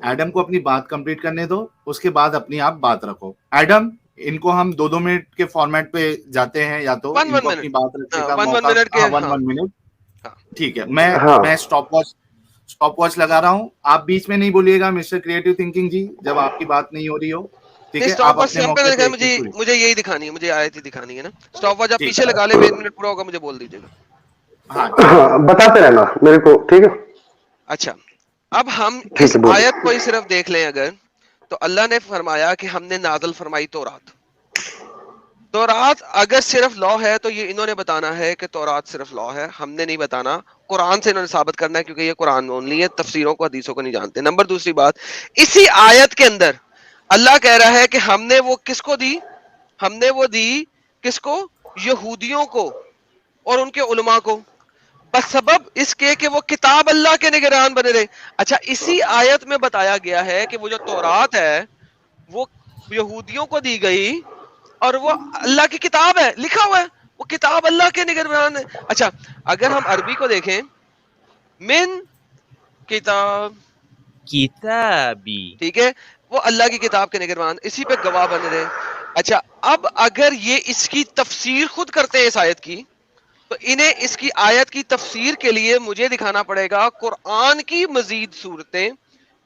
एडम को अपनी बात कंप्लीट करने दो, उसके बाद अपनी आप बात रखो। एडम, इनको हम 2-2 मिनट के फॉर्मेट पे जाते हैं, या तो वन वन इनको अपनी मिनट, बात रखने का वन वन मौका। मिनट के, हाँ, वन हाँ वन मिनट हाँ। ठीक है। मैं हाँ स्टॉप वॉच लगा रहा हूँ। आप बीच में नहीं बोलिएगा मिस्टर क्रिएटिव थिंकिंग जी, जब आपकी बात नहीं हो रही हो। ठीक नहीं, है, स्टॉप आप वॉच अपने यहाँ पे मौके लिखा है, पे मुझे पूरी। मुझे यही दिखानी है, मुझे आयत ही दिखानी है ना। स्टॉप वॉच आप ठीक पीछे है, लगा ले, 1 मिनट पूरा होगा मुझे बोल दीजिएगा। हाँ ठीक है। हाँ, बताते रहना मेरे को, ठीक है? अच्छा, अब हम ठीक इस है, बोलो। आयत को ही सिर्फ देख लें अगर, तो अल्लाह ने फरमाया कि हमने नाज़िल फरमाई तौरात। तौरात अगर सिर्फ लॉ है तो ये इन्होंने बताना है कि तौरात सिर्फ लॉ है, हमने नहीं बताना। कुरान से इन्होंने साबित करना है, क्योंकि ये कुरान ओनली है, तफसीरों को हदीसों को नहीं जानते। नंबर दूसरी बात, इसी आयत के अंदर अल्लाह कह रहा है कि हमने वो किसको दी, हमने वो दी किसको, यहूदियों को और उनके उलमा को, बस सबब इसके कि वो किताब अल्लाह के निगरान बने रहे। अच्छा, इसी आयत में बताया गया है कि वो जो तौरात है वो यहूदियों को दी गई, और वो अल्लाह की किताब है, लिखा हुआ है, वो किताब अल्लाह के निगरान है। अच्छा, अगर हम अरबी को देखें, मिन किताब, किताबी, ठीक है, वो अल्लाह की किताब के निगरान, इसी पे गवाह बने रहे। अच्छा, अब अगर ये इसकी तफसीर खुद करते हैं इस आयत की, तो इन्हें इसकी आयत की तफसीर के लिए मुझे दिखाना पड़ेगा कुरान की मजीद सूरतें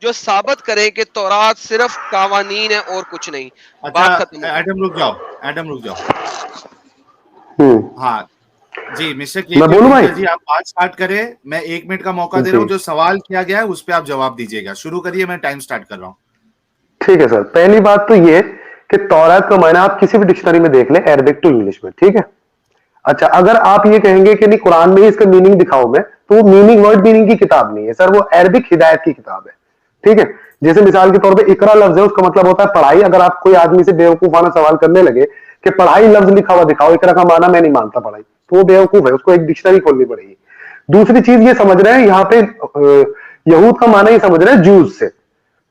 जो साबित करें कि तौरात सिर्फ कावानीन है और कुछ नहीं। बात खत्म अच्छा, हो गई। एडम रुक जाओ, एडम रुक जाओ। हाँ जी, मिस्टर मैं क्रिएटिव बोलूं भाई? थिंकर जी, आप बात स्टार्ट करें। मैं 1 मिनट का मौका दे रहा हूँ, जी जो सवाल किया गया है उस पर आप जवाब दीजिएगा। शुरू करिए, मैं टाइम स्टार्ट कर रहा हूँ। ठीक है सर। पहली बात तो ये कि तौरात का मायना आप किसी भी डिक्शनरी में देख ले, अरबिक टू इंग्लिश में, ठीक है? अच्छा, अगर आप ये कहेंगे कि नहीं कुरान में ही इसका मीनिंग दिखाओ मैं, तो वो मीनिंग वर्ड मीनिंग की किताब नहीं है सर, वो अरबिक हिदायत की किताब है, ठीक है? जैसे मिसाल के तौर पे इकरा लफ्ज है, उसका मतलब होता है पढ़ाई। अगर आप कोई आदमी से बेवकूफाना सवाल करने लगे कि पढ़ाई लफ्ज लिखा हुआ दिखाओ, इकरा का माना मैं नहीं मानता पढ़ाई, तो वो बेवकूफ है, उसको एक डिक्शनरी खोलनी पड़ेगी। दूसरी चीज ये समझ रहे हैं यहाँ पे यहूद का माना ही समझ रहे हैं जूज से,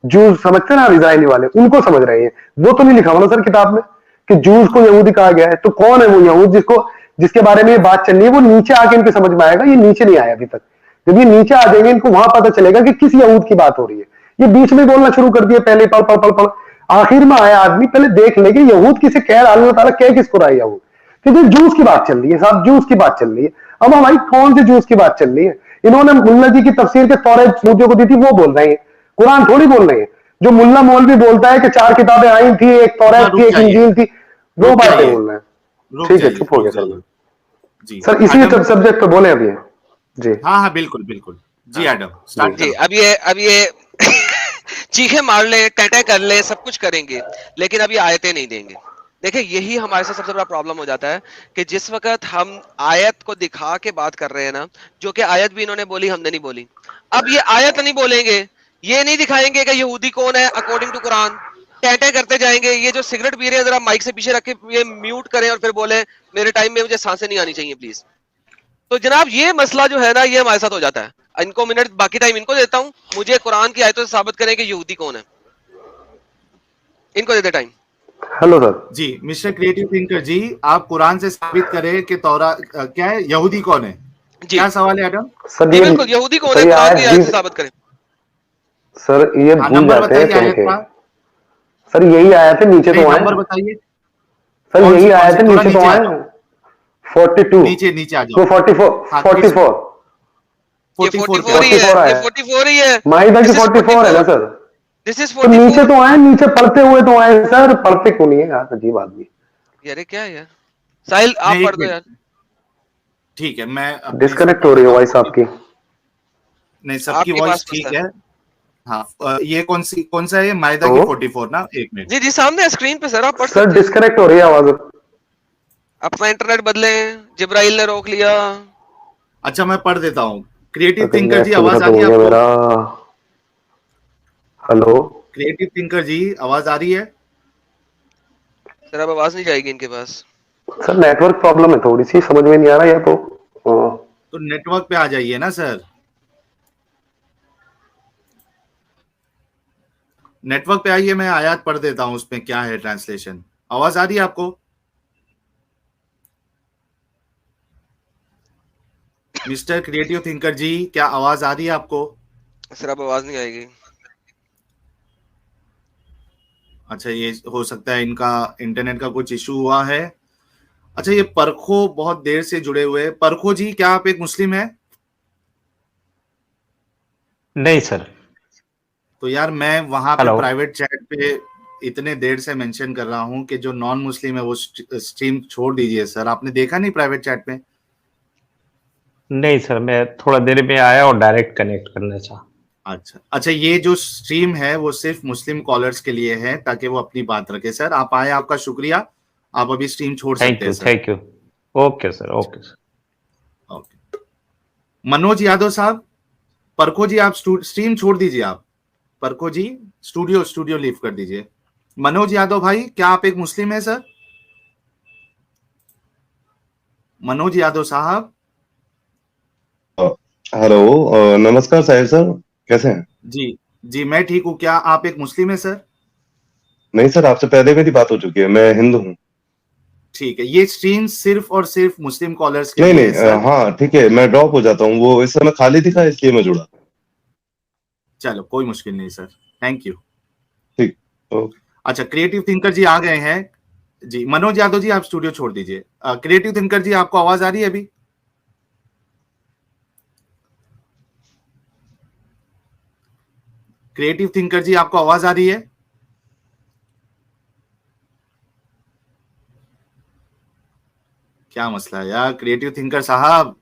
जूज समझते ना, इजराइली वाले, उनको समझ रहे हैं। वो तो नहीं लिखा हुआ ना सर किताब में कि जूज को यहूदी कहा गया है। तो कौन है वो यहूद जिसको, जिसके बारे में ये बात चल रही है? वो नीचे आके इनके समझ में आएगा, ये नीचे नहीं आया अभी तक। जब ये नीचे आ जाएंगे इनको वहां पता चलेगा कि किस यहूद की बात हो रही है। ये बीच में बोलना शुरू कर दिया, पहले पढ़ पढ़ पढ़ पढ़, आखिर में आया आदमी पहले देख ले कि यहूद किसे कह रहा है, अल्लाह ताला कह किसको रहा है यहूद, क्योंकि जूस की बात चल रही है साहब, जूस की बात चल रही है। अब हमारी कौन से जूस की बात चल रही है? इन्होंने मुल्ला जी की तफसीर के तौर मूदियों को दी थी, वो बोल रहे हैं, कुरान थोड़ी बोल रहे हैं। जो मुल्ला मौलवी बोलता है कि 4 किताबें आई थी, एक तौरात थी, एक इंजील थी, वो बातें बोल रहे हैं। ठीक है, चुप हो गया सर मैं। जी सर इसी सब्जेक्ट पे बोले अभी जी। हाँ हाँ बिल्कुल बिल्कुल जी एडम स्टार्ट जी करो। अब ये चीखे मार ले, टैटे कर ले, सब कुछ करेंगे, लेकिन अभी आयतें नहीं देंगे। देखिए यही हमारे साथ सबसे बड़ा प्रॉब्लम हो जाता है कि जिस वक्त हम आयत को दिखा के बात कर रहे हैं ना, जो कि आयत भी इन्होंने बोली हमने नहीं बोली, अब ये आयत नहीं बोलेंगे, ये नहीं दिखाएंगे कि यहूदी कौन है अकॉर्डिंग टू कुरान, टैटे करते जाएंगे। ये जो सिगरेट पी रहे हैं जरा माइक से पीछे रख के ये म्यूट करें और फिर बोले मेरे टाइम में मुझे सांसें नहीं आनी चाहिए प्लीज। तो जनाब ये मसला जो है ना, ये हमारे साथ हो जाता है। इनको मिनट बाकी टाइम इनको देता हूं, मुझे कुरान की आयतों से साबित करें कि यहूदी कौन है, इनको देते टाइम। हेलो सर जी मिस्टर क्रिएटिव थिंकर जी, आप कुरान से साबित करें कि तौरा क्या है, यहूदी कौन है, जी क्या सवाल है एडम? सर जी बिल्कुल, यहूदी कौन है, कुरान की आयत से साबित करें। सर ये हाँ भूल नंबर जाते हैं बताइए आयत कहीं का। सर, यही आया थे नीचे नहीं तो आए नंबर बताइए। सर, कौन यही सी आया थे थोड़ा नीचे तो नीचे आ आए जाओ, 42 नीचे नीचे आ को जाओ। 44 हाँ 44 ये 44 पे 44 ही है, 44 ये आया 44 ही है। माइदा की दिस इज 44 है ना सर? दिस इज तो नीचे 44। तो आए, नीचे पढ़ते हुए तो आए सर, पढ़ते क्यों नहीं है यार, अजीब आदमी। यार क्या है यार, साहिल आप नहीं पढ़ एक दो यार। मिनट, ठीक है मैं अपनी इसको डिस्कनेक्ट पढ़ हो रही है देता वॉइस हूँ। आपकी। नहीं सबकी आपके वॉइस पास ठीक मसला है। हाँ ये कौन सा है, मायदा तो की 44 ना, एक मिनट। जी जी सामने स्क्रीन पे सर, आप पढ़ सर सकते हैं। डिस्कनेक्ट हो रही है आवाज। अपना इंटरनेट बदलें, जिब्राइल ने रोक लिया। अच्छा मैं पढ़ देता हूँ। क्रिएटिव अरे थिंकर नेट जी तो आवाज आ खत्म रही हो है गया आपको? मेरा। हेलो क्रिएटिव थिंकर जी आवाज आ रही है? सर अब आवाज नहीं जाएगी इनके पास। सर, नेटवर्क प्रॉब्लम है थोड़ी सी, समझ में नहीं आ रहा या तो तो नेटवर्क पे आ जाइए ना सर, नेटवर्क पे आइए, मैं आयत पढ़ देता हूँ उसमें क्या है ट्रांसलेशन। आवाज आ रही है आपको मिस्टर क्रिएटिव थिंकर जी, क्या आवाज आ रही है आपको? सर अब आवाज नहीं आएगी। अच्छा ये हो सकता है इनका इंटरनेट का कुछ इशू हुआ है। अच्छा ये परखो बहुत देर से जुड़े हुए हैं। परखो जी क्या आप एक मुस्लिम हैं? नहीं सर। तो यार मैं वहां पे हेलो। प्राइवेट चैट पे इतने देर से मेंशन कर रहा हूं कि जो नॉन मुस्लिम है वो स्ट्रीम छोड़ दीजिए सर। आपने देखा नहीं प्राइवेट चैट में? नहीं सर, मैं थोड़ा देर में आया और डायरेक्ट कनेक्ट करना चाहा। अच्छा अच्छा, ये जो स्ट्रीम है वो सिर्फ मुस्लिम कॉलर्स के लिए है ताकि वो अपनी बात रखे। सर आप आए, आपका शुक्रिया। आप अभी स्ट्रीम छोड़ सकते हैं sir. Thank you. Okay sir, okay sir. Okay Manoj Yadav साहब, परखो जी आप स्ट्रीम छोड़ दीजिए। आप परखो जी स्टूडियो लीव कर दीजिए। मनोज यादव भाई क्या आप एक मुस्लिम हैं सर? मनोज यादव साहब। हेलो नमस्कार साहिल सर, कैसे हैं? जी जी मैं ठीक हूं, क्या आप एक मुस्लिम हैं सर? नहीं सर, आपसे पहले मेरी बात हो चुकी है, मैं हिंदू हूँ। ठीक है, ये स्ट्रीम सिर्फ और सिर्फ मुस्लिम कॉलर्स के नहीं लिए नहीं है सर। हाँ ठीक है, मैं ड्रॉप हो जाता हूँ, वो इस समय खाली दिखा इसलिए मैं जुड़ा। चलो कोई मुश्किल नहीं सर, थैंक यू। ठीक ओके। अच्छा क्रिएटिव थिंकर जी आ गए हैं। जी मनोज यादव जी आप स्टूडियो छोड़ दीजिए। क्रिएटिव थिंकर जी आपको आवाज आ रही है अभी? क्रिएटिव थिंकर जी आपको आवाज आ रही है? क्या मसला है यार क्रिएटिव थिंकर साहब?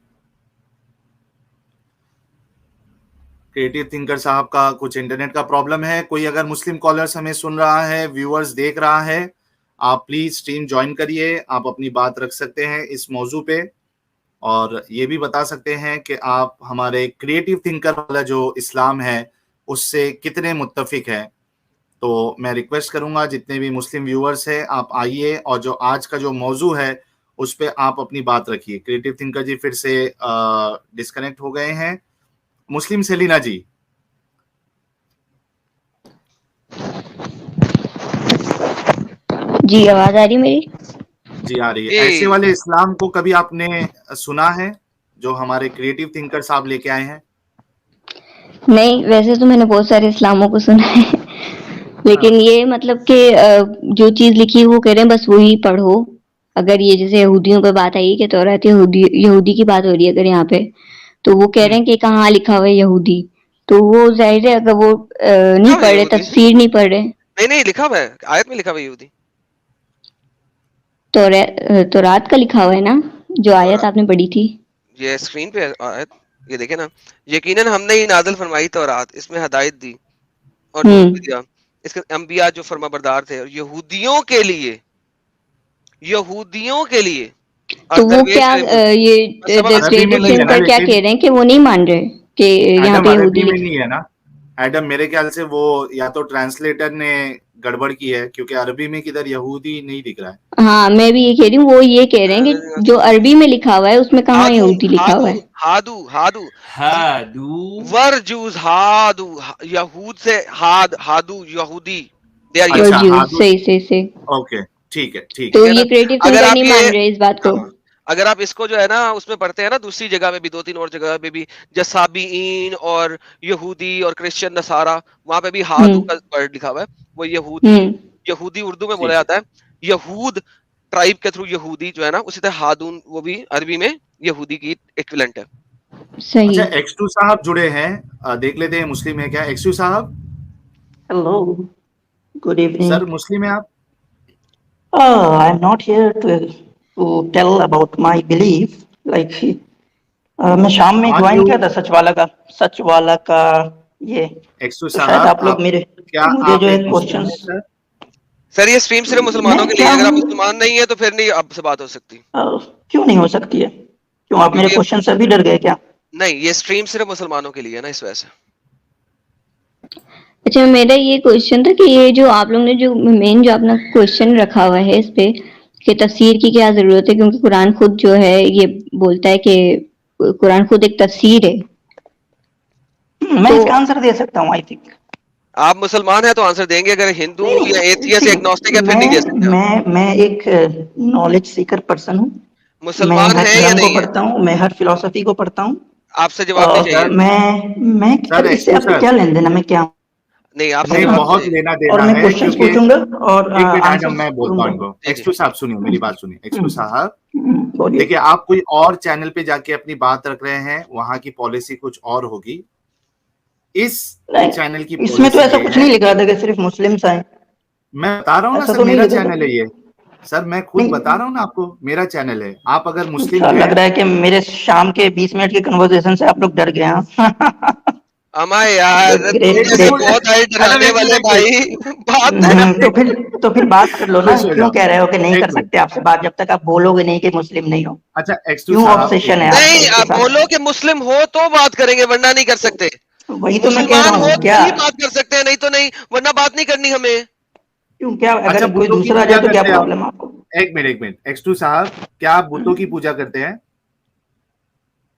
क्रिएटिव थिंकर साहब का कुछ इंटरनेट का प्रॉब्लम है। कोई अगर मुस्लिम कॉलर्स हमें सुन रहा है, व्यूअर्स देख रहा है, आप प्लीज स्ट्रीम ज्वाइन करिए। आप अपनी बात रख सकते हैं इस मौजू पे और ये भी बता सकते हैं कि आप हमारे क्रिएटिव थिंकर वाला जो इस्लाम है उससे कितने मुत्तफिक हैं। तो मैं रिक्वेस्ट करूंगा जितने भी मुस्लिम व्यूअर्स हैं आप आइए और जो आज का जो मौजू है उस पर आप अपनी बात रखिए। क्रिएटिव थिंकर जी फिर से डिस्कनेक्ट हो गए हैं। मुस्लिम सेलिना जी। जी आवाज आ रही मेरी? जी आ रही है। ऐसे वाले इस्लाम को कभी आपने सुना है जो हमारे क्रिएटिव थिंकर साहब लेके आए हैं? नहीं, वैसे तो मैंने बहुत सारे इस्लामों को सुना है लेकिन ये मतलब कि जो चीज लिखी है वो कह रहे हैं बस वही पढ़ो। अगर ये जैसे यहूदियों पे बात आई कि तौरात यहूदी यहूदी की बात हो रही है अगर यहाँ पे, तो वो कह रहे हैं कि कहाँ लिखा हुआ है यहूदी, तो वो जाहिर है अगर वो नहीं लिखा हुआ पढ़ है रहे, यहूदी? तफसीर नहीं पढ़ रहे। नहीं नहीं, लिखा हुआ है, आयत में लिखा हुआ है यहूदी। तौरात का लिखा हुआ है ना, जो आयत तौरात, आपने पढ़ी थी। ये स्क्रीन पे है आयत, ये देखे ना। यकीनन हमने ही नाज़िल फरमाई तौरात, इसमें हदायत दी और नूर भी दिया, इसके अंबिया जो फरमाबरदार थे, और यहूदियों के लिए और तो वो दरवेश क्या थे। ये सबब अरबी में नहीं है क्रिएशन ना पर क्या लेकिन, कह रहे हैं कि वो नहीं मान रहे कि यहाँ एडम पे अरबी यहूदी में लिखा। नहीं है ना एडम, मेरे ख्याल से वो या तो ट्रांसलेटर ने गड़बड़ की है, क्योंकि अरबी में किधर यहूदी नहीं दिख रहा है। हाँ, मैं भी ये कह रही हूँ, वो ये कह रहे हैं कि जो अरबी में लिखा हुआ है उसमें कहाँ हादू यहूदी लिखा हुआ हादू है। हादू हादू हादू वर्जूज हादू, यहूद से हादू यहूदी, दे आर अच्छा, यहूदी। वर्ज्यूज, हादू, सही। ओके, ठीक है, ठीक तो है। ठीक है ये ना? क्रिएटिव अगर थिंकर आप नहीं ये, मान रहे इस बात को। हाँ, अगर आप इसको जो है ना उसमें पढ़ते हैं ना, दूसरी जगह में भी, 2-3 और जगह पे भी, जसाबीन और यहूदी और क्रिश्चियन नसारा, वहां पे भी हादू हम्म का वर्ड लिखा हुआ है, वो हम्म यहूदी उर्दू में बोला ठीक है। जाता है, यहूद ट्राइब के थ्रू यहूदी जो है ना, उसी तरह हादून वो भी अरबी में यहूदी की इक्विवेलेंट है। सही। अच्छा, एक्स2 साहब जुड़े हैं, देख लेते हैं मुस्लिम है क्या एक्स2 साहब। Hello, good evening. सर मुस्लिम है आप? I'm not here to tell about my belief. Like, मैं शाम में Are ज्वाइन you- किया था सच वाला का ये, एक्स2 तो शायद साहब, आप लोग क्या मुझे आप जो है एक मुस्लिम हैं क्वेश्चंस। सर? सर ये स्ट्रीम सिर्फ मुसलमानों मैं के लिए क्या है, अगर आप हूँ, मुसलमान नहीं है तो फिर नहीं आपसे बात हो सकती। क्यों नहीं हो सकती है? क्यों आप मेरे क्योंकि क्वेश्चन से भी डर गए क्या? नहीं, ये स्ट्रीम सिर्फ मुसलमानों के लिए है ना, इस वजह से। अच्छा, मेरा ये क्वेश्चन था कि ये जो आप लोग ने जो मेन जो अपना क्वेश्चन रखा हुआ है इस पे कि तफसीर की क्या जरूरत है, क्योंकि कुरान खुद जो है ये बोलता है कि कुरान खुद एक तफसीर है। मैं तो इसका आंसर दे सकता हूँ, आई थिंक। आप मुसलमान हैं तो आंसर देंगे, अगर हिंदू नहीं या एथियस्ट या नहीं, एग्नोस्टिक है फिर नहीं दे सकते आप। मैं एक नॉलेज सीकर पर्सन हूँ। मैं मुसलमान हर है या धर्म को नहीं है, पढ़ता हूँ, मैं हर फिलोसफी को पढ़ता हूँ। आपसे जवाब नहीं चाहिए। और मैं सर इससे एक्स2 आपको सर, क्या लेन देना, मैं क्या हूँ? नहीं, आपसे नहीं जवाब नहीं बहुत चाहिए। लेना और देना मैं है, क्वेश्चंस क्योंकि पूछूंगा और एक मिनट एडम, आंसर्स मैं बोलता दूंगा। हूँ इनको। जी जी एक्स2 साहब सुनिए, मेरी बात सुनिए एक्स2 साहब। बोलिए। देखिए, आप कोई और चैनल पे जाके अपनी बात रख रहे हैं, वहां की पॉलिसी कुछ और होगी। इस चैनल की नहीं, इसमें तो पॉलिसी ऐसा ये कुछ है, नहीं लिखा था कि सिर्फ मुस्लिम्स आए। मैं बता रहा हूँ ना ऐसा सर, तो नहीं मेरा लिखा था। चैनल है ये। सर मैं खुद नहीं, बता रहा हूँ ना आपको, मेरा चैनल है। आप अगर मुस्लिम अच्छा, हैं, लग रहा है कि मेरे शाम के 20 मिनट की कन्वर्सेशन से आप लोग डर गए हैं। अमा यार, तुम ग्रेट जैसे ग्रेट। बहुत आए एडम डराने एक वाले मिनट, भाई बात है। तो फिर बात कर लो ना, खुश हो क्यों जाओ, कह रहे हो कि नहीं एक कर मिनट। सकते आपसे बात, जब तक आप बोलोगे नहीं कि मुस्लिम नहीं हो? अच्छा एक्स2 क्यों साहब, एक ऑब्सेशन है मिनट। आपका नहीं, इसके आप साथ? बोलो कि मुस्लिम हो तो बात करेंगे, वरना नहीं कर सकते। वही तो मैं कह मुसलमान रहा हो हूँ, तो क्या ही बात कर सकते हैं, नहीं तो नहीं, वरना बात नहीं करनी हमें। क्यों, क्या अच्छा, अगर कोई बुतों की दूसरा आ पूजा जाए तो क्या करते हैं आप? प्रॉब्लम है आपको? एक मिनट एक्स2 साहब, क्या आप बुतों की पूजा करते हैं?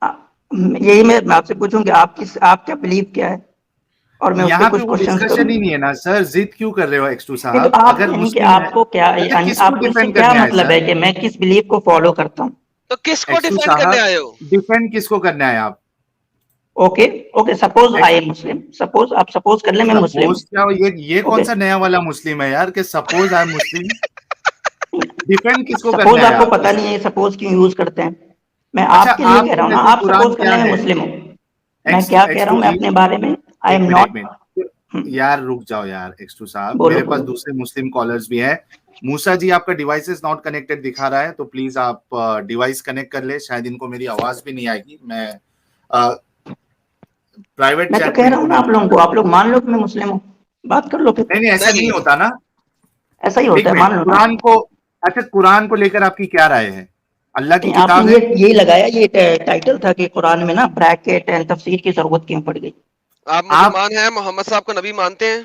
आ- यही मैं आपसे पूछूं कि आपका बिलीव क्या है, और मैं उस पे यहाँ पे कुछ वो क्वेश्चंस डिस्कशन करूं। ही नहीं है ना सर, जिद क्यों कर रहे हो एक्स2 नहीं तो साहब? आप, अगर यानी कि मुस्लिम है, आपको क्या, अच्छा यानी किसको आपको इससे डिफेंड क्या करने आए मतलब सर? है कि मैं किस बिलीव को फॉलो करता हूँ? तो किसको एक्स2 डिफेंड करने साहब, आए हो? डिफेंड किसको करने आए आप? Okay okay, suppose I am Muslim, suppose आप सपोज कर ले मैं मुस्लिम सपोज क्या हो, ये कौन ओके, सा नया वाला मुस्लिम है यार, कि suppose I am Muslim? Defend किसको करने सपोज आए आपको आप? पता नहीं है सपोज क्यों यूज करते हैं। मैं अच्छा, आपके लिए कह आपके रहा हूँ ना, नजदीक आप कुरान सपोज कर क्या ले मैं है? मुस्लिम हूँ। मैं एक्स क्या कह रहा एक्स2 हूँ, मैं जी, अपने बारे में आई एम एक नॉट। मिनट यार, रुक जाओ यार एक्स2 साहब, बोलो मेरे पास बोलो। दूसरे मुस्लिम कॉलर्स भी हैं। मूसा जी, आपका डिवाइस इज नॉट कनेक्टेड दिखा रहा है, तो प्लीज आप डिवाइस कनेक्ट कर ले, शायद इनको मेरी आवाज भी नहीं आएगी। मैं प्राइवेट मैं तो चैट कह में रहा इनको हूँ ना आप लोगों को, आप लोग मान लो कि मैं मुस्लिम हूँ, बात कर लो फिर। नहीं नहीं, ऐसा नहीं नहीं, होता ना। ऐसा ही एक होता है, मिनट, मान लो ना। कुरान को, अच्छा कुरान को लेकर आपकी क्या राय है? अल्लाह की नहीं, किताब आपने है? ये लगाया, ये टाइटल था कि कुरान में ना ब्रैकेट एंड तफसीर की जरूरत क्यों पड़ गई? आप मुसलमान हैं, मोहम्मद साहब को नबी मानते हैं,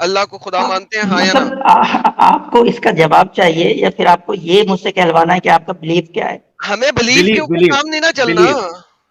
अल्लाह को खुदा मानते हैं, हाँ या ना? मतलब आपको इसका जवाब चाहिए, या फिर आपको ये मुझसे कहलवाना है कि आपका बिलीव क्या है? हमें बिलीव के बिलीव ऊपर बिलीव काम नहीं ना चलना। बिलीव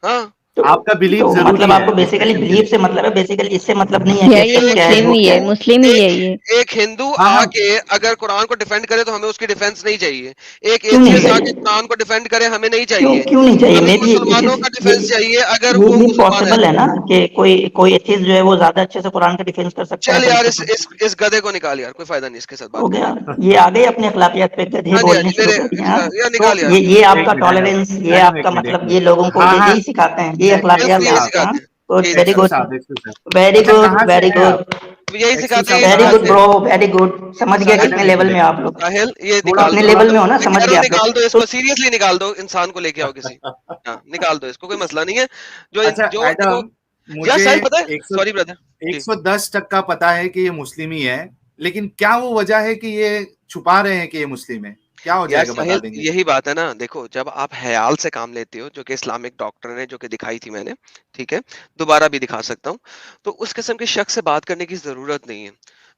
हाँ, आपका बिलीफ तो जरूरी मतलब है आपको बेसिकली discussion के बिलीफ लिए। से मतलब है, बेसिकली इससे मतलब नहीं है कि यार ये एक्सेप्ट क्या है मुस्लिम वो ही क्या है, है। मुस्लिम ही है एक ये। एक हिंदू हाँ हाँ, आके अगर कुरान को डिफेंड करे तो हमें उसकी डिफेंस नहीं चाहिए। एक क्यों नहीं एथियस्ट आके चाहिए? कुरान को डिफेंड करे हमें नहीं क्यों चाहिए। क्यों नहीं चाहिए? हमें मे बी इट मुसलमानों इज का डिफेंस चाहिए अगर वो ये मुसलमान है पॉसिबल है तो। ना कि कोई एथिस्ट जो है वो ज्यादा अच्छे से कुरान का डिफेंस कर सकता है चल यार बल्कि इस गधे को निकाल यार, कोई फायदा नहीं इसके साथ हो बात गया। करने का। ये आ गए अपने अखलाकियात पे गधे हाँ बोलने जी शुरू मेरे कर दिए। हाँ, यार तो निकाल यार। ये एक आपका मिनट टॉलरेंस, ये एडम, आपका एक मतलब मिनट। ये लोगों को हाँ हाँ, यही सिखाते हैं, ये एक्सक्यूज अखलाकियात बिल्कुल यही साहब, सिखाते हैं। सिखाते हाँ, हैं। गुड, यही वेरी एक्सक्यूज सिखाते गुड, साहब, एक्सक्यूज साहब। वेरी अच्छा गुड, कहाँ से वेरी हैं गुड, आप? हैं यही एक्सक्यूज सिखाते हैं, साहब यही वेरी कहाँ गुड सिखाते से हैं। हैं? Bro, very good. समझ गए साहिल कितने एडम एक लेवल में मिनट, आप लोग, साहिल ये थोड़ा निकाल कितने दो थोड़ा लेवल में हो ना, मैं समझ कह रहा गए हूँ आप निकाल लोग। दो तो इसको, सीरियसली निकाल दो, इंसान को लेके आओ किसी। हाँ निकाल दो इसको, कोई मसला नहीं है। जो अच्छा जो देखो एडम, यार मुझे साहिल पता है, 100 सॉरी ब्रदर जी। 110% पता है कि ये मुस्लिम ही है, लेकिन क्या वो वजह है कि ये छुपा रहे हैं कि ये मुस्लिम है? क्या हो यार जाएगा, बता साहिल देंगे? यही बात है ना, देखो जब आप हयाल से काम लेते हो, जो कि इस्लामिक डॉक्टर है, जो कि दिखाई थी मैंने, ठीक है, दोबारा भी दिखा सकता हूँ, तो उस किस्म के शख्स से बात करने की जरूरत नहीं है।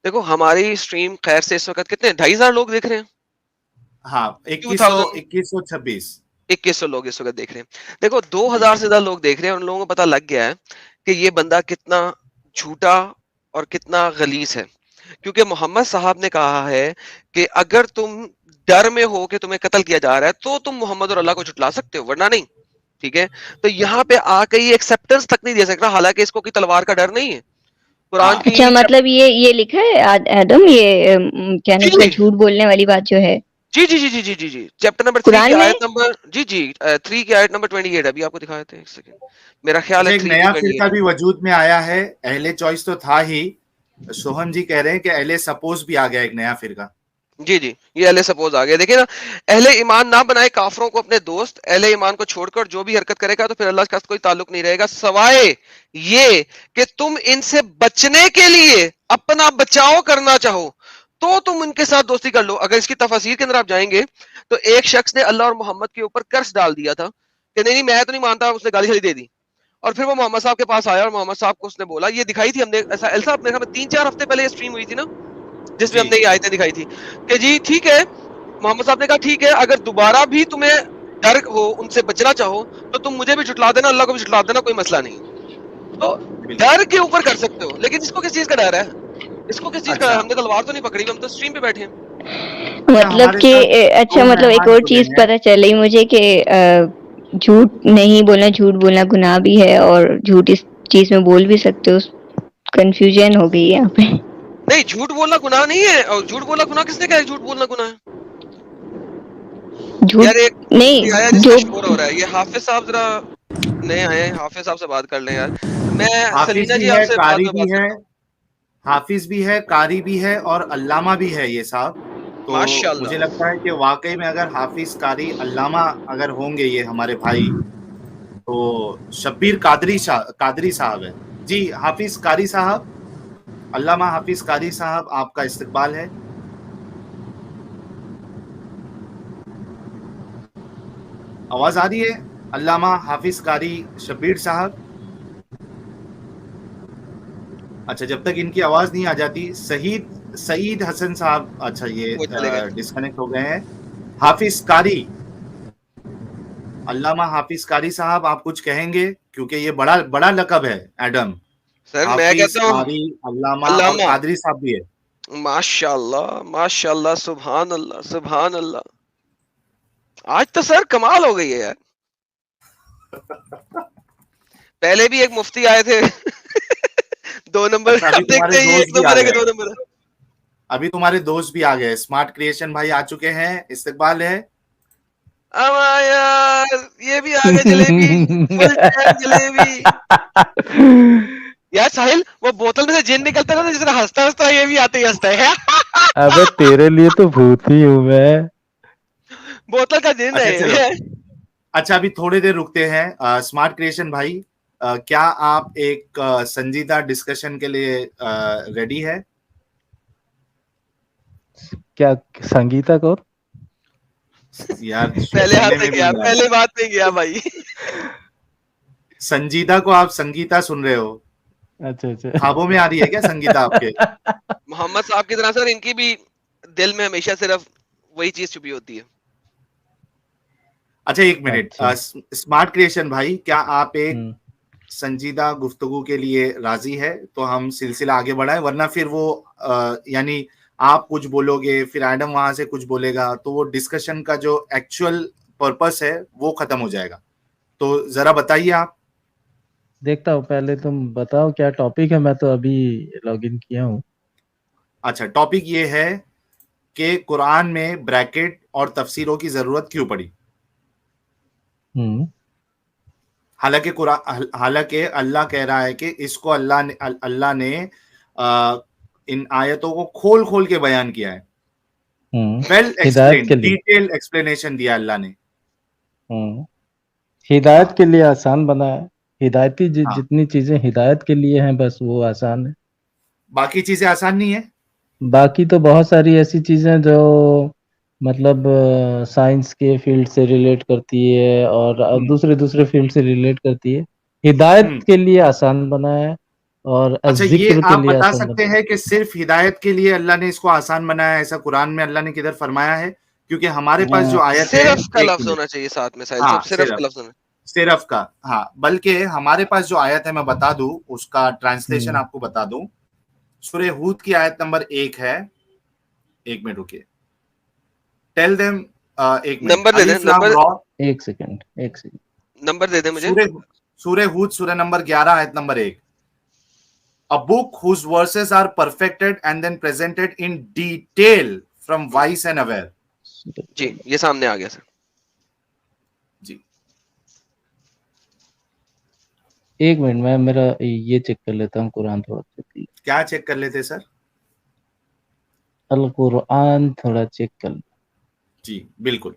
देखो हमारी स्ट्रीम खैर से इस वक्त कितने 2,500 लोग देख रहे हैं, हाँ, 2000 2126। 2100 लोग इस वक्त देख रहे हैं। देखो 2000 से ज्यादा लोग देख रहे हैं, उन लोगों को पता लग गया है कि ये बंदा कितना झूठा और कितना गलीज है। क्योंकि मोहम्मद साहब ने कहा है कि अगर तुम डर में हो कि तुम्हें कत्ल किया जा रहा है तो तुम मोहम्मद और अल्लाह को झुटला सकते हो, वरना नहीं। ठीक है, तो यहाँ पे आके ये एक्सेप्टेंस तक नहीं दे सकता, हालांकि इसको की तलवार का डर नहीं है। कुरान हाँ अच्छा की मतलब ये लिखा है एडम, ये क्या नाम इसका, जी झूठ बोलने वाली बात जो है जी जी जी जी जी जी जी चैप्टर नंबर 3 की कुरान में? आयत नंबर जी जी 3 की आयत नंबर 28 अभी आपको दिखाए थे, एक सेकंड, मेरा ख्याल अच्छा, है एक 3 की नया फिरका 28। भी वजूद में आया है। अहले चॉइस तो था ही, सोहन जी कह रहे हैं कि अहले सपोज भी आ गया एक नया फिरका। जी जी ये अहले सपोज आ गया, देखिए ना, अहले ईमान ना बनाए काफरों को अपने दोस्त, अहले ईमान को छोड़कर जो भी हरकत करेगा तो फिर अल्लाह के साथ कोई ताल्लुक नहीं रहेगा, सवाए ये कि तुम इनसे बचने के लिए अपना बचाव करना चाहो तो तुम उनके साथ दोस्ती कर लो। अगर इसकी तफसीर के अंदर आप जाएंगे तो एक शख्स ने अल्लाह और मोहम्मद के ऊपर कर्ज डाल दिया था कि नहीं नहीं मैं तो नहीं मानता, उसने गाली शाली दे दी। और फिर वो मोहम्मद साहब के पास आया और मोहम्मद साहब को उसने बोला, ये दिखाई थी हमने ऐसा, एल साहब मेरे ख्याल में 3-4 हफ्ते पहले ये स्ट्रीम हुई थी ना, जिसमें जी हमने ये आयतें दिखाई थी कि जी ठीक है, मोहम्मद साहब ने कहा ठीक है, अगर दोबारा भी तुम्हें डर हो, उनसे बचना चाहो तो तुम मुझे भी झुटला देना, अल्लाह को भी झुटला देना, कोई मसला नहीं है। तो बिल्कुल। डर के ऊपर कर सकते हो, लेकिन इसको किस चीज का डर है, इसको किस चीज का, अच्छा हमने तलवार तो नहीं पकड़ी, हम तो स्ट्रीम पे बैठे हैं। अच्छा, मतलब हमारे कि साथ अच्छा दो मतलब एक मेहमान और जुड़े चीज हैं। पता चल रही मुझे कि झूठ नहीं बोलना, झूठ बोलना गुनाह भी है और झूठ इस चीज में बोल भी सकते हो। कंफ्यूजन हो गई है यहाँ पे। नहीं झूठ बोलना गुनाह नहीं है, और झूठ बोलना गुनाह किसने कहा है, झूठ बोलना गुनाह है? झूठ यार एक मुफ्ती आया नहीं जिसका जो शोर हो रहा है, ये हाफिज साहब जरा नए आए हैं, हाफिज साहब से बात कर लें यार। मैं हाफिज सलीना भी जी है, आपसे बाद कारी में भी बात है, करता हूँ। हाफिज भी है, कारी भी है और अल्लामा भी है ये साहब। तो मुझे माशाल्लाह। लगता है कि वाकई में अगर हाफिज, कारी, अल्लामा अगर होंगे ये हमारे भाई, तो शब्बीर कादरी साहब है। जी हाफिज कारी साहब, अल्लामा हाफिज कारी साहब, आपका इस्तकबाल है। आवाज आ रही है? अल्लामा हाफिज कारी शब्बीर साहब। अच्छा, जब तक इनकी आवाज नहीं आ जाती, सईद हसन साहब, अच्छा ये वो चले गए। डिस्कनेक्ट हो गए हैं। हाफिज कारी, अल्लामा हाफिज कारी साहब, आप कुछ कहेंगे? क्योंकि ये बड़ा बड़ा लकब है एडम। सर मैं हाफिज, कहता हूँ कारी, अल्लामा और अल्लामा, कादरी साहब भी है। माशाल्लाह माशाल्लाह, सुभान अल्लाह सुभान अल्लाह। आज तो सर कमाल हो गई है यार। पहले भी एक मुफ्ती आए थे 2 नंबर, अच्छा, अभी अब तुम्हारे देखते हैं ये 1 दोस्त भी आ नंबर है कि गए। 2 नंबर है। अभी तुम्हारे दोस्त भी आ गए, स्मार्ट क्रिएशन भाई आ चुके हैं, इस्तकबाल है। अब यार ये भी आ गए जलेबी, फुल टाइम जलेबी। यार साहिल वो बोतल में से जिन निकलता है ना, जिस तरह हंसता हंसता ये भी आते ही हंसता है अबे तेरे लिए तो भूत ही हूँ मैं। बोतल का जिन अच्छा है चलो, ये। अच्छा अभी थोड़ी देर रुकते हैं। स्मार्ट क्रिएशन भाई, क्या आप एक संजीदा डिस्कशन के लिए रेडी है? क्या संगीता कौर? यार पहले हाथ सुनने पे में भी गया, नहीं आ पहले रहा। बात पे गया भाई। संजीदा को आप संगीता सुन रहे हो? अच्छा अच्छा। ख्वाबों में आ रही है क्या संगीता आपके? मोहम्मद साहब की तरह सर इनकी भी दिल में हमेशा सिर्फ वही चीज छुपी होती है। अच्छा एक मिनट, अच्छा। स्मार्ट क्रिएशन भाई, क्या आप एक संजीदा गुफ्तगू के लिए राजी है तो हम सिलसिला आगे बढ़ाएं, वरना फिर वो यानी आप कुछ बोलोगे फिर एडम वहां से कुछ बोलेगा तो वो डिस्कशन का जो एक्चुअल पर्पस है वो खत्म हो जाएगा। तो जरा बताइए आप। देखता हूँ, पहले तुम बताओ क्या टॉपिक है, मैं तो अभी लॉगिन किया हूँ। अच्छा, टॉपिक ये है कि कुरान में ब्रैकेट और तफसीरों की जरूरत क्यों पड़ी। हालांकि अल्लाह कह रहा है कि इसको अल्लाह ने इन आयतों को खोल खोल के बयान किया है, वेल हिदायत के एक्सप्लेन, लिए। डिटेल एक्सप्लेनेशन दिया अल्लाह ने। हिदायत हाँ के लिए आसान बना है। हिदायती हाँ, जितनी चीजें हिदायत के लिए हैं बस वो आसान है। बाकी चीजें आसान नहीं है। बाकी तो बहुत सारी ऐसी चीजें जो मतलब साइंस के फील्ड से रिलेट करती है और दूसरे दूसरे फील्ड से रिलेट करती है। हिदायत हम्म। के लिए आसान बना है और अच्छा, ये जिक्र के आप लिए बता आसान सकते बना हैं कि सिर्फ हिदायत के लिए अल्लाह ने इसको आसान बनाया, ऐसा कुरान में अल्लाह ने किधर फरमाया है? क्योंकि हमारे पास है। जो आयत है, सिर्फ का एक लफ्ज मिनट। होना चाहिए साथ में साहिल साहब, हाँ, सिर्फ का लफ्ज होना। सिर्फ का, हाँ, बल्कि हमारे पास जो आयत है मैं बता दूं, उसका ट्रांसलेशन आपको बता दूं। सूरह हूद की आयत नंबर 1 है। एक मिनट रुकिए, टेल देम, एक मिनट, नंबर दे दें, अलिफ लाम नंबर, रॉ। एक सेकंड। नंबर दे दें मुझे। सूरह हूद सूरह नंबर 11 आयत number 1। A book whose verses are perfected and then presented in detail from wise and aware. जी, ये सामने आ गया सर। जी, एक मिनट, मैं मेरा ये चेक कर लेता हूँ कुरान थोड़ा सा। क्या चेक कर लेते सर? अल कुरान थोड़ा चेक कर लो। जी बिल्कुल।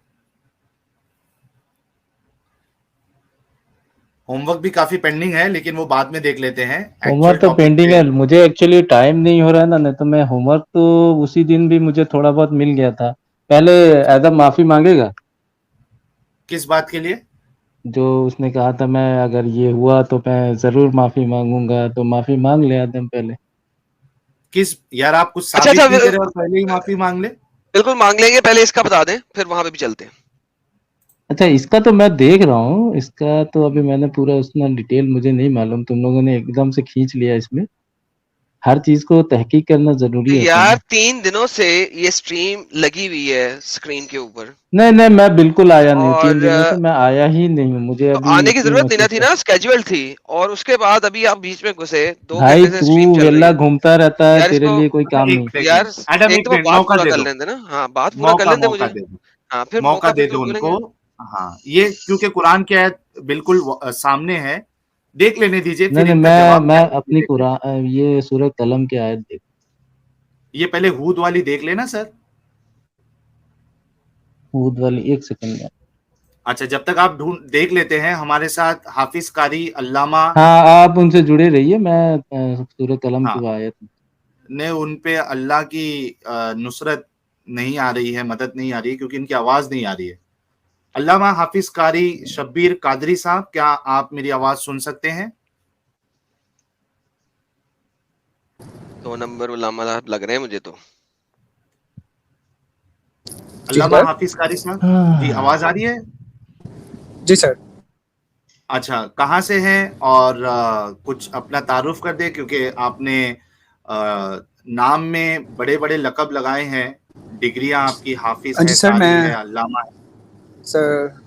होमवर्क भी काफी पेंडिंग है, लेकिन वो बाद में देख लेते हैं। एक्चुअल होमवर्क तो टॉपिक पेंडिंग पे। है, मुझे एक्चुअली टाइम नहीं हो रहा है ना, नहीं तो मैं होमवर्क तो उसी दिन भी मुझे थोड़ा बहुत मिल गया था। पहले एदम माफी मांगेगा किस बात के लिए? जो उसने कहा था मैं अगर ये हुआ तो मैं जरूर माफी मांगूंगा, तो माफी मांग ले आदम पहले। किस यार, आप कुछ अच्छा साबित अच्छा, नहीं करे और पहले ही माफी मांग ले। बिल्कुल मांग लेंगे, पहले इसका बता दें फिर वहां पे भी चलते हैं। अच्छा, इसका तो मैं देख रहा हूँ, इसका तो अभी मैंने पूरा उसमें डिटेल मुझे नहीं मालूम, तुम लोगों ने एकदम से खींच लिया। इसमें हर चीज को तहकीक करना जरूरी होता है यार ना। 3 दिनों से ये स्ट्रीम लगी हुई है स्क्रीन के ऊपर, नहीं नहीं, मैं बिल्कुल आया नहीं, 3 दिनों से और मैं आया ही नहीं हूँ, मुझे तो अभी आने की इतनी जरूरत नहीं ना थी मुसीबत। ना, स्केड्यूल थी। और उसके बाद अभी आप बीच में घुसे, 2 भाई घंटे से तू स्ट्रीम चल रही वेला है। घूमता रहता है, यार तेरे इसको, लिए कोई अच्छा, काम एक नहीं। सेकंड यार एडम, एक एक तो मिनट बात मौका पूरा दे कर दो। लेने देना। हाँ, बात पूरा कर लेने दे मौका मुझे। दे दो। हाँ, फिर मौका मौका दे फिर दो क्यों उनको। बोलेंगे। हाँ, ये क्योंकि कुरान की आयत बिल्कुल सामने है, देख लेने दीजिए, नहीं फिर नहीं, इनका मैं जवाब मैं क्या है ये अपनी देख लेते हैं। कुरान ये सूरह कलम की आयत देख। ये पहले हूद वाली देख लेना सर। हूद वाली, एक सेकंड में। अच्छा, जब तक आप ढूंढ देख लेते हैं, हमारे साथ हाफिज कारी अल्लामा, हाँ, आप उनसे जुड़े रहिए, मैं सूरह कलम हाँ, की आयत। ने उन पे अल्लाह की नुसरत नहीं आ रही है, मदद नहीं आ रही है, क्योंकि इनकी आवाज नहीं आ रही है। अल्लामा हाफिज कारी शब्बीर कादरी साहब, क्या आप मेरी आवाज सुन सकते हैं? 2 नंबर उलामा साहब लग रहे हैं मुझे तो। अल्लामा हाफिज कारी साहब जी, आवाज आ रही है? जी सर। अच्छा, कहाँ से हैं और कुछ अपना तारुफ कर दे, क्योंकि आपने नाम में बड़े बड़े लकब लगाए हैं, डिग्रियां आपकी हाफिज जी है, सर, कारी है, मैं अल्लामा है। सर,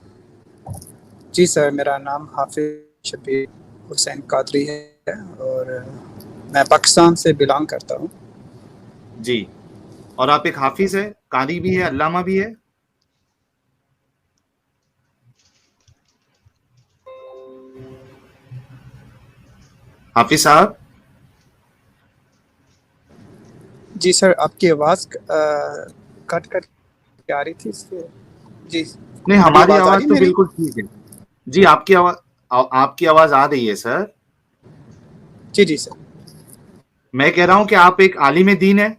जी सर, मेरा नाम हाफिज शबीर हुसैन कादरी है और मैं पाकिस्तान से बिलोंग करता हूँ। जी, और आप एक हाफिज है, कारी भी है, अल्लामा भी है। हाफिज साहब। जी सर, आपकी आवाज़ कट कट के आ रही थी इसलिए। जी, नहीं, बड़ी हमारी आवाज़ आ आवाज रही है तो मेरी? बिल्कुल ठीक है जी। आपकी आवाज आ रही है सर। जी जी सर। मैं कह रहा हूं कि आप एक आलिम दीन है।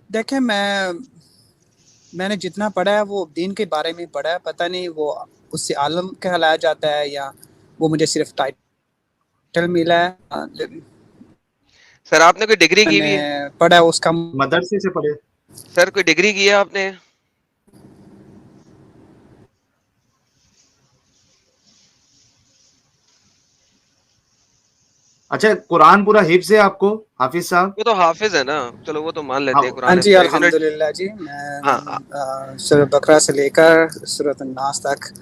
देखें, मैंने जितना पढ़ा है वो दीन के बारे में पढ़ा है, पता नहीं वो उससे आलम कहलाया जाता है या वो मुझे सिर्फ टाइटल मिला है। सर आपने कोई डिग्री की हुई है? मैंने पढ़ा है उसका। मदरसे से पढ़े? सर कोई डिग्री की है आपने? अच्छा, कुरान पूरा हिफ्ज है आपको हाफिज साहब? वो तो हाफिज है ना, चलो वो तो मान लेते हैं हाँ कुरान जी हिफ्ज है, अल्हम्दुलिल्लाह जी। हाँ मैं सूरह बकरा से लेकर सूरह नास तक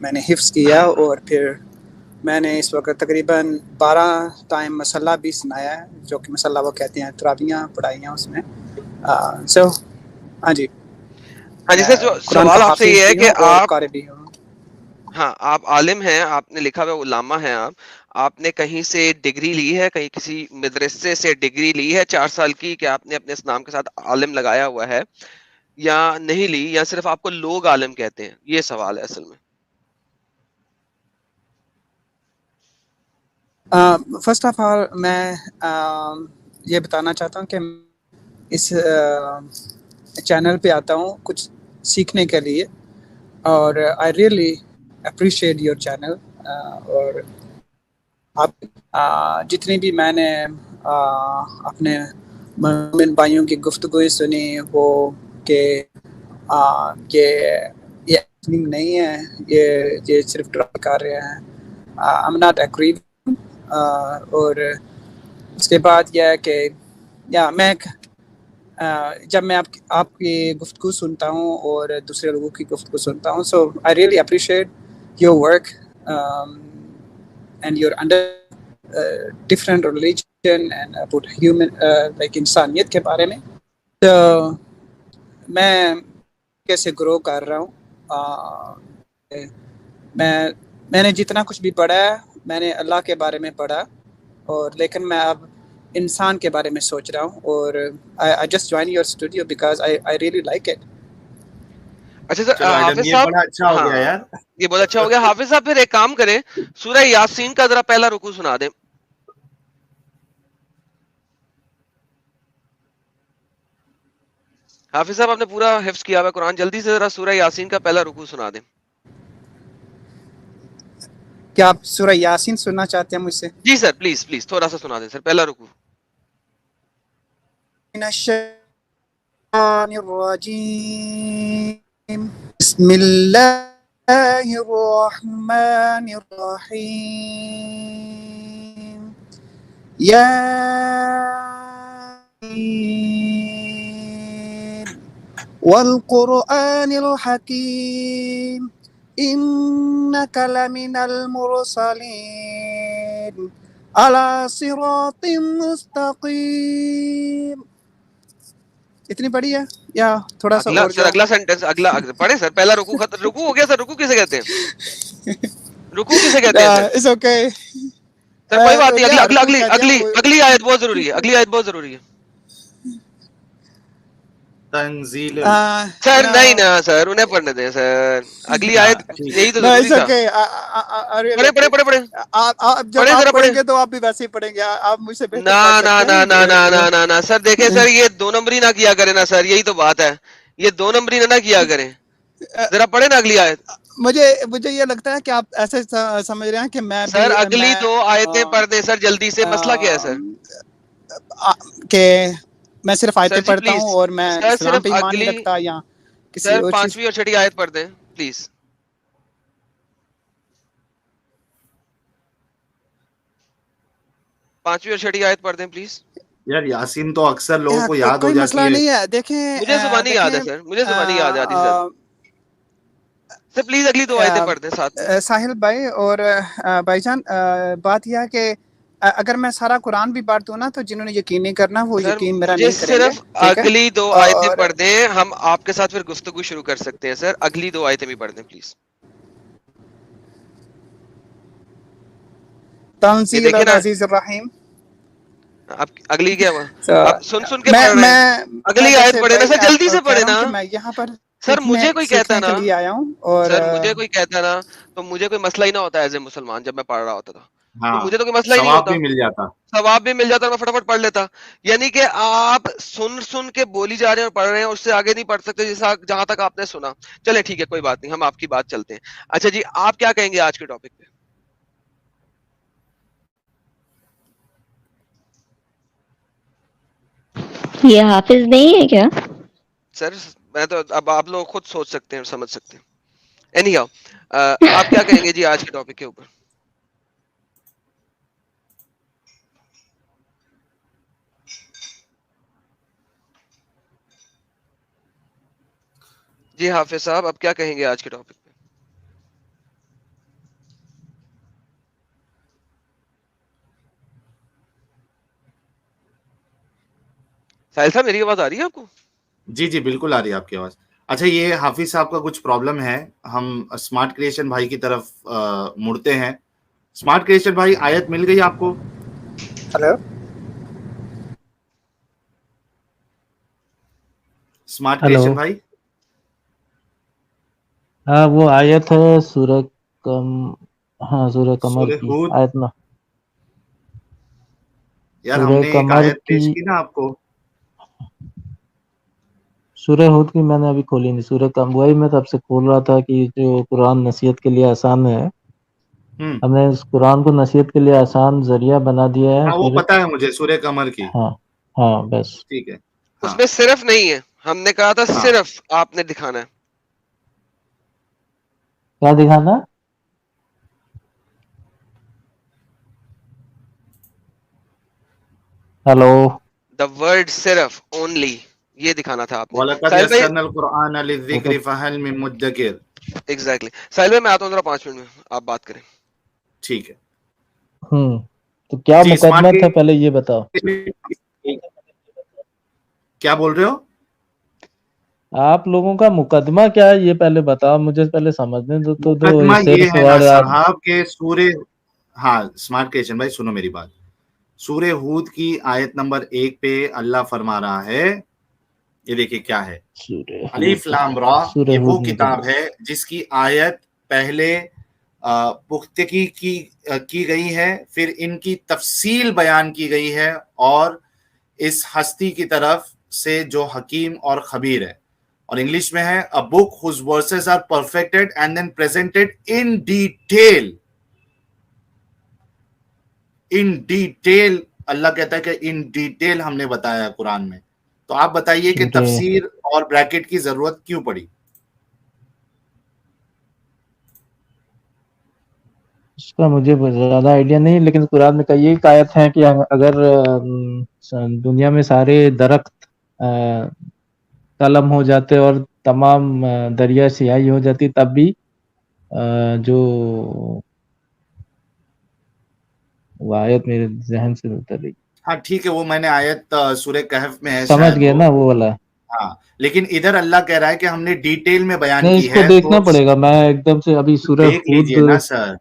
मैंने हिफ्ज किया, और फिर मैंने इस वक्त तकरीबन 12 टाइम मसल्ला भी सुनाया है, जो कि मसल्ला वो कहते हैं, तरावियाँ पढ़ाइयाँ उसमें। सो हाँ जी, हाँ जी मैं सर, जो कुरान सवाल का आपसे हाफिज ये है भी कि हूँ और आप, कारी भी हूँ। हाँ आप आलिम हैं, आपने लिखा हुआ उलामा हैं आप, आपने कहीं से डिग्री ली है, कहीं किसी मदरसे से डिग्री ली है 4 साल की, कि आपने अपने इस नाम के साथ आलिम लगाया हुआ है या नहीं ली, या सिर्फ आपको लोग आलिम कहते हैं, ये सवाल है असल में। फर्स्ट ऑफ ऑल मैं ये बताना चाहता हूँ कि इस चैनल पे आता हूँ कुछ सीखने के लिए, और आई रियली अप्रिशिएट योर चैनल। और आप जितनी भी मैंने अपने मोमिन भाइयों की गुफ्तगू सुनी, वो कि ये एक्टिंग नहीं है, ये सिर्फ ड्रामा कर रहे हैं। I am not agree. और उसके बाद यह है कि या मैं जब मैं आपकी गुफ्तगू सुनता हूँ और दूसरे लोगों की गुफ्तगू सुनता हूँ, so I really appreciate your work and your under different religion and about human like इंसानियत के बारे में। तो मैं कैसे ग्रो कर रहा हूँ, मैंने जितना कुछ भी पढ़ा है, मैंने अल्लाह के बारे में पढ़ा, और लेकिन मैं अब इंसान के बारे में सोच रहा हूँ, और I just join your studio because I really like it. अच्छा सर, चलो एडम, हाफिज ये साहब, बड़ा अच्छा हो गया हाँ यार। ये बहुत अच्छा हो गया। हाफिज साहब फिर एक काम करें, सूरह यासीन का जरा पहला रुकू सुना दें। हाफिज साहब आपने पूरा हिफ्ज किया हुआ कुरान, जल्दी से जरा सूरह यासीन का पहला रुकू सुना दें। क्या आप सूरह यासीन सुनना चाहते हैं मुझसे? जी सर, प्लीज प्लीज थोड़ा सा सुना दें सर, पहला रुकू। बिस्मिल्लाहिर्रहमानिर्रहीम। यासीन वल कुरआनिल हकीम इन्नका लमिनल मुरसलीन अला सिरातिम मुस्तकीम। इतनी बड़ी है या थोड़ा सा अगला और सर, जाऊं? अगला सेंटेंस, पढ़े सर, पहला रुकू खत्म। रुकू हो गया सर, रुकू किसे कहते हैं? रुकू किसे कहते हैं सर? It's okay. सर कोई बात नहीं, या अगला अगला रुकू अगली कहते हैं अगली वो। अगली आयत बहुत जरूरी है, अगली आयत बहुत जरूरी है। तंजील सर नहीं ना सर, उन्हें पढ़ने दें सर, अगली आयत ठीक यही तो नो जरूरी इट्स था। ओके। पढ़े पढ़े पढ़े पढ़े आप जब पढ़े आप जरा, पढ़े। पढ़ेंगे तो आप भी वैसे ही पढ़ेंगे, आप मुझसे बेहतर ना पढ़ ना सकते ना हैं। ना ना ना ना ना सर, देखे सर, ये 2 नंबरी ना किया करें ना सर, यही तो बात है, ये 2 नंबरी ना किया करें। जरा पढ़े ना अगली आयत। मुझे मुझे ये लगता है कि आप ऐसे समझ रहे हैं कि मैं भी सर अगली 2 आयतें पढ़ दें सर, जल्दी से, मसला क्या है सर? कि मैं सिर्फ सर आयतें जी पढ़ता प्लीज, हूँ और मैं सर इस्लाम सिर्फ पे ईमान नहीं अगली, रखता या किसी सर और चीज। 5वीं और 6ठी आयत पढ़ दें प्लीज। 5वीं और 6ठी आयत पढ़ दें प्लीज। यार, यासीन तो अक्सर लोगों को याद हो कोई जाती मसला है। नहीं है। देखें मुझे जुबानी याद है सर, मुझे जुबानी याद आती सर। सर प्लीज अगली 2 आयतें पढ़ दें साथ में। साहिल भाई और भाईजान, बात यह है कि अगर मैं सारा कुरान भी पढ़ दूं ना, तो जिन्होंने यकीन नहीं करना वो सर यकीन मेरा मुझे नहीं करेंगे। सिर्फ ठीक है, अगली 2 आयतें और पढ़ दें, हम आपके साथ फिर गुफ्तगू शुरू कर सकते हैं सर, अगली 2 आयतें भी पढ़ दें प्लीज। ये तंजील देखे ना, अजीज रहीम। अब अगली क्या हुआ? अब सुन सुन के मैं पढ़ रहे हैं, मैं अगली आयत वैसे पढ़े ना भाई सर, जल्दी से कह पढ़े रहा हूँ ना। कि मैं यहाँ पर सर मुझे कोई कहता सीखने ना, के लिए आया हूँ, और सर मुझे कोई कहता ना, तो मुझे कोई मसला ही ना होता एज ए मुसलमान, जब मैं पढ़ रहा होता था तो हाँ, मुझे तो कोई मसला ही नहीं सवाब होता, भी मिल जाता। सवाब भी मिल जाता, मैं फटाफट पढ़ लेता। यानी कि आप सुन सुन के बोली जा रहे हैं और पढ़ रहे हैं, उससे आगे नहीं पढ़ सकते जैसा जहां तक आपने सुना। चले ठीक है, कोई बात नहीं, हम आपकी बात चलते हैं। अच्छा जी, आप क्या कहेंगे आज के टॉपिक पे? ये हाफिज नहीं है क्या? सर मैं तो, अब आप लोग खुद सोच सकते हैं और समझ सकते हैं। एनी हाउ, आप क्या कहेंगे जी आज के टॉपिक के ऊपर? जी हाफिज साहब, अब क्या कहेंगे आज के टॉपिक पे? साहिल साहब, मेरी आवाज आ रही है आपको? जी जी बिल्कुल आ रही है आपकी आवाज। अच्छा, ये हाफिज साहब का कुछ प्रॉब्लम है, हम स्मार्ट क्रिएशन भाई की तरफ मुड़ते हैं। स्मार्ट क्रिएशन भाई, आयत मिल गई आपको? Hello, smart hello. क्रिएशन भाई, हाँ, वो आयत है सूरह कम हाँ, सूरह कमर सूरह की हूद। आयत ना, यार सूरह हमने एक कमर आयत की, पेश की ना आपको। सूरह हूद की मैंने अभी खोली नहीं। सूरह कम वही मैं तब से खोल रहा था कि जो कुरान नसीहत के लिए आसान है, हम्म। हमने इस कुरान को नसीहत के लिए आसान जरिया बना दिया है। हाँ वो फिर पता है मुझे, सूरह कमर की। हाँ, हाँ बस। ठीक है। हाँ उसमें सिर्फ नहीं है, हमने कहा था हाँ। सिर्फ आपने दिखाना है। क्या दिखाना? हेलो। द वर्ड सिर्फ, ओनली, ये दिखाना था आपने। वलक़द साहिल भाई, यस्सरनल कुरआन वो तो लिज़्ज़िक्रि फ़हल मिन मुद्दकिर। एग्जैक्टली। साहिल भाई, मैं आता हूँ जरा 5 मिनट में, आप बात करें। ठीक है तो क्या जी। मुकदमा था पहले ये बताओ। क्या बोल रहे हो? आप लोगों का मुकदमा क्या है ये पहले बताओ मुझे, पहले समझने दो। तो ये मुकदमा ये सिर्फ है ना वर्ड आप साहब के सूर्य, हाँ स्मार्ट क्रिएशन भाई सुनो मेरी बात। सूर्य हूद की आयत नंबर 1 पे अल्लाह फरमा रहा है, ये देखिए क्या है, सूरह अलीफ हूद, लाम रा, सूरह ये वो हूद किताब मुकदमा। है जिसकी आयत पहले पुख्तगी की गई है, फिर इनकी तफसील बयान की गई है, और इस हस्ती की तरफ से जो हकीम और खबीर है, और इंग्लिश में है a book whose verses are perfected and then presented in detail. In detail Allah कहता है कि इन डिटेल हमने बताया है कुरान में। तो आप बताइए कि सूरह, तफसीर और ब्रैकेट की जरूरत क्यों पड़ी? इसका मुझे ज्यादा आइडिया नहीं, लेकिन कुरान में कई एक आयत है कि अगर दुनिया में सारे दरख्त कलम हो जाते और तमाम दरिया सियाही हो जाती, तब भी जो वो आयत मेरे जहन से उतर रही। हाँ ठीक है, वो मैंने आयत सूरह कहफ में है समझ शायद गए वो। ना वो वाला? हाँ लेकिन इधर अल्लाह कह रहा है कि हमने डिटेल में बयान नहीं, की इसको है, देखना तो पड़ेगा। मैं एकदम से अभी सूरह देख हूद, लीजिए ना सर,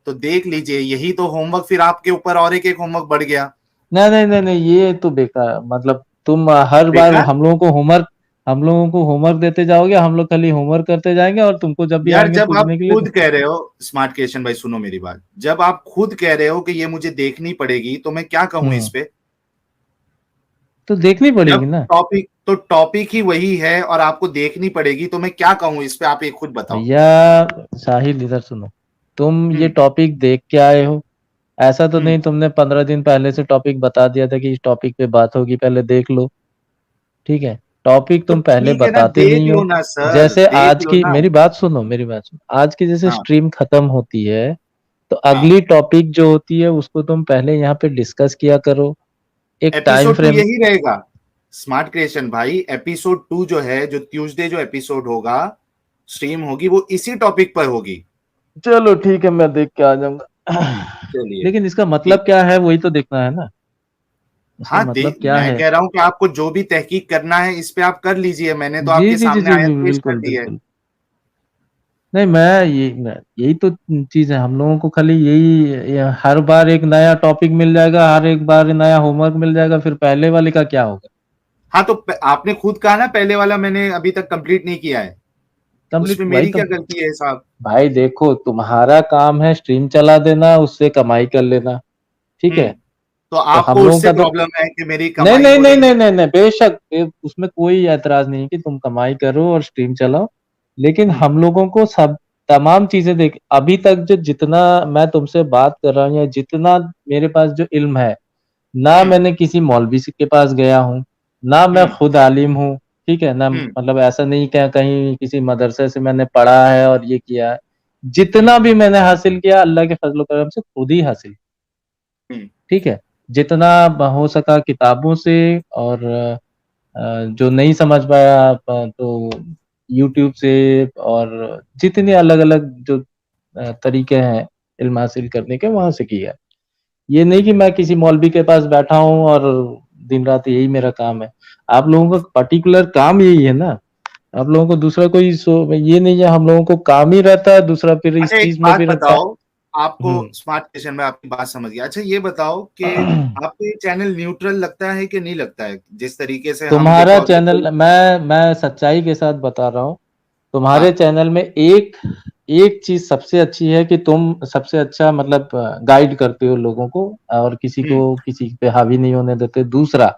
तो देख लीजिए, यही तो होमवर्क फिर आपके ऊपर और एक होमवर्क बढ़ गया। नहीं नहीं नहीं नहीं, ये तो बेकार, मतलब तुम हर बार बेकार? हम लोगों को होमवर्क देते जाओगे, हम लोग खाली होमवर्क करते जाएंगे, और तुमको जब भी यार आएंगे जब आप पूछने के लिए खुद कह रहे हो, स्मार्ट क्रिएशन भाई सुनो मेरी बात, जब आप खुद कह रहे हो कि ये मुझे देखनी पड़ेगी, तो मैं क्या कहूं इस पे? तो देखनी जब पड़ेगी ना टॉपिक ही वही है और आपको देखनी पड़ेगी, तो मैं क्या कहूं इस पे, आप एक खुद बताओ। भैया। साहिल, इधर सुनो। तुम ये हम्म टॉपिक देख के आए हो, ऐसा तो हम्म। नहीं तुमने 15 दिन पहले से टॉपिक बता दिया था कि इस टॉपिक पे बात होगी, पहले देख लो। ठीक है, टॉपिक तो तुम पहले ठीक है ना, बताते देख नहीं लो हो। ना सर, जैसे देख आज लो की ना। मेरी बात सुनो, मेरी बात सुनो, आज की जैसे हाँ स्ट्रीम खत्म होती है, तो हाँ। अगली टॉपिक जो होती है उसको तुम पहले यहाँ पे डिस्कस किया करो, एक टाइम एपिसोड 2 फ्रेम। यही रहेगा स्मार्ट क्रिएशन भाई, एपिसोड 2 जो है, जो ट्यूसडे जो एपिसोड होगा, स्ट्रीम होगी, वो इसी टॉपिक पर होगी। चलो ठीक है, मैं देख के आ जाऊंगा। चलिए लेकिन इसका मतलब ठीक। क्या है वही तो देखना है ना, इसका हाँ मतलब क्या मैं है? कह रहा हूं कि आपको जो भी तहकीक करना है इस पे आप कर लीजिए, मैंने तो जी आपके जी जी सामने जी, आयत पेश कर बिल्कुल दी है। बिल्कुल। नहीं, यही तो चीज है, हम लोगों को खाली हर बार एक नया टॉपिक मिल जाएगा, हर एक बार नया होमवर्क मिल जाएगा, फिर पहले वाले का क्या होगा? हाँ तो आपने खुद कहा ना पहले वाला मैंने अभी तक कंप्लीट नहीं किया है, कंप्लीट उसमें वही मेरी तो। क्या गलती है साहब? भाई देखो, तुम्हारा काम है स्ट्रीम चला देना, उससे कमाई कर लेना, ठीक है? तो तो आपको हम लोगों उससे का तो प्रॉब्लम है कि मेरी नहीं कमाई नहीं हो नहीं रही नहीं है? नहीं नहीं, बेशक उसमें कोई ऐतराज नहीं कि तुम कमाई करो और स्ट्रीम चलाओ, लेकिन हम्म हम लोगों को सब तमाम चीजें देख, अभी तक जो जितना मैं तुमसे बात कर रहा हूँ या जितना मेरे पास जो इल्म है, ना हम्म मैंने किसी मौलवी के पास गया हूँ, ना मैं हम्म खुद आलिम हूँ, ठीक है ना, हम्म मतलब ऐसा नहीं कि कहीं किसी मदरसे से मैंने पढ़ा है और ये किया है। हम्म जितना भी मैंने हासिल किया अल्लाह के फजल करम से खुद ही हासिल, हम्म ठीक है? जितना हो सका किताबों से, और जो नहीं समझ पाया तो यूट्यूब से और जितने अलग अलग जो तरीके हैं इल्म हासिल करने के, वहां से किया है। ये नहीं कि मैं किसी मौलवी के पास बैठा हूँ और दिन रात यही मेरा काम है। आप लोगों का पर्टिकुलर काम यही है ना, आप लोगों को दूसरा कोई ये नहीं है। हम लोगों को काम ही रहता है दूसरा, फिर इस अच्छा एक चीज में बात भी रहता है। बताओ, आपको स्मार्ट क्वेश्चन में आपकी बात समझ गया। अच्छा ये बताओ कि आपको ये चैनल न्यूट्रल लगता है कि नहीं लगता है? जिस तरीके से हम तुम्हारा देखो, चैनल, मैं सच्चाई के साथ बता रहा हूँ, तुम्हारे हाँ, चैनल में एक चीज सबसे अच्छी है कि तुम सबसे अच्छा मतलब गाइड करते हो लोगों को और किसी को किसी पे हावी नहीं होने देते। दूसरा,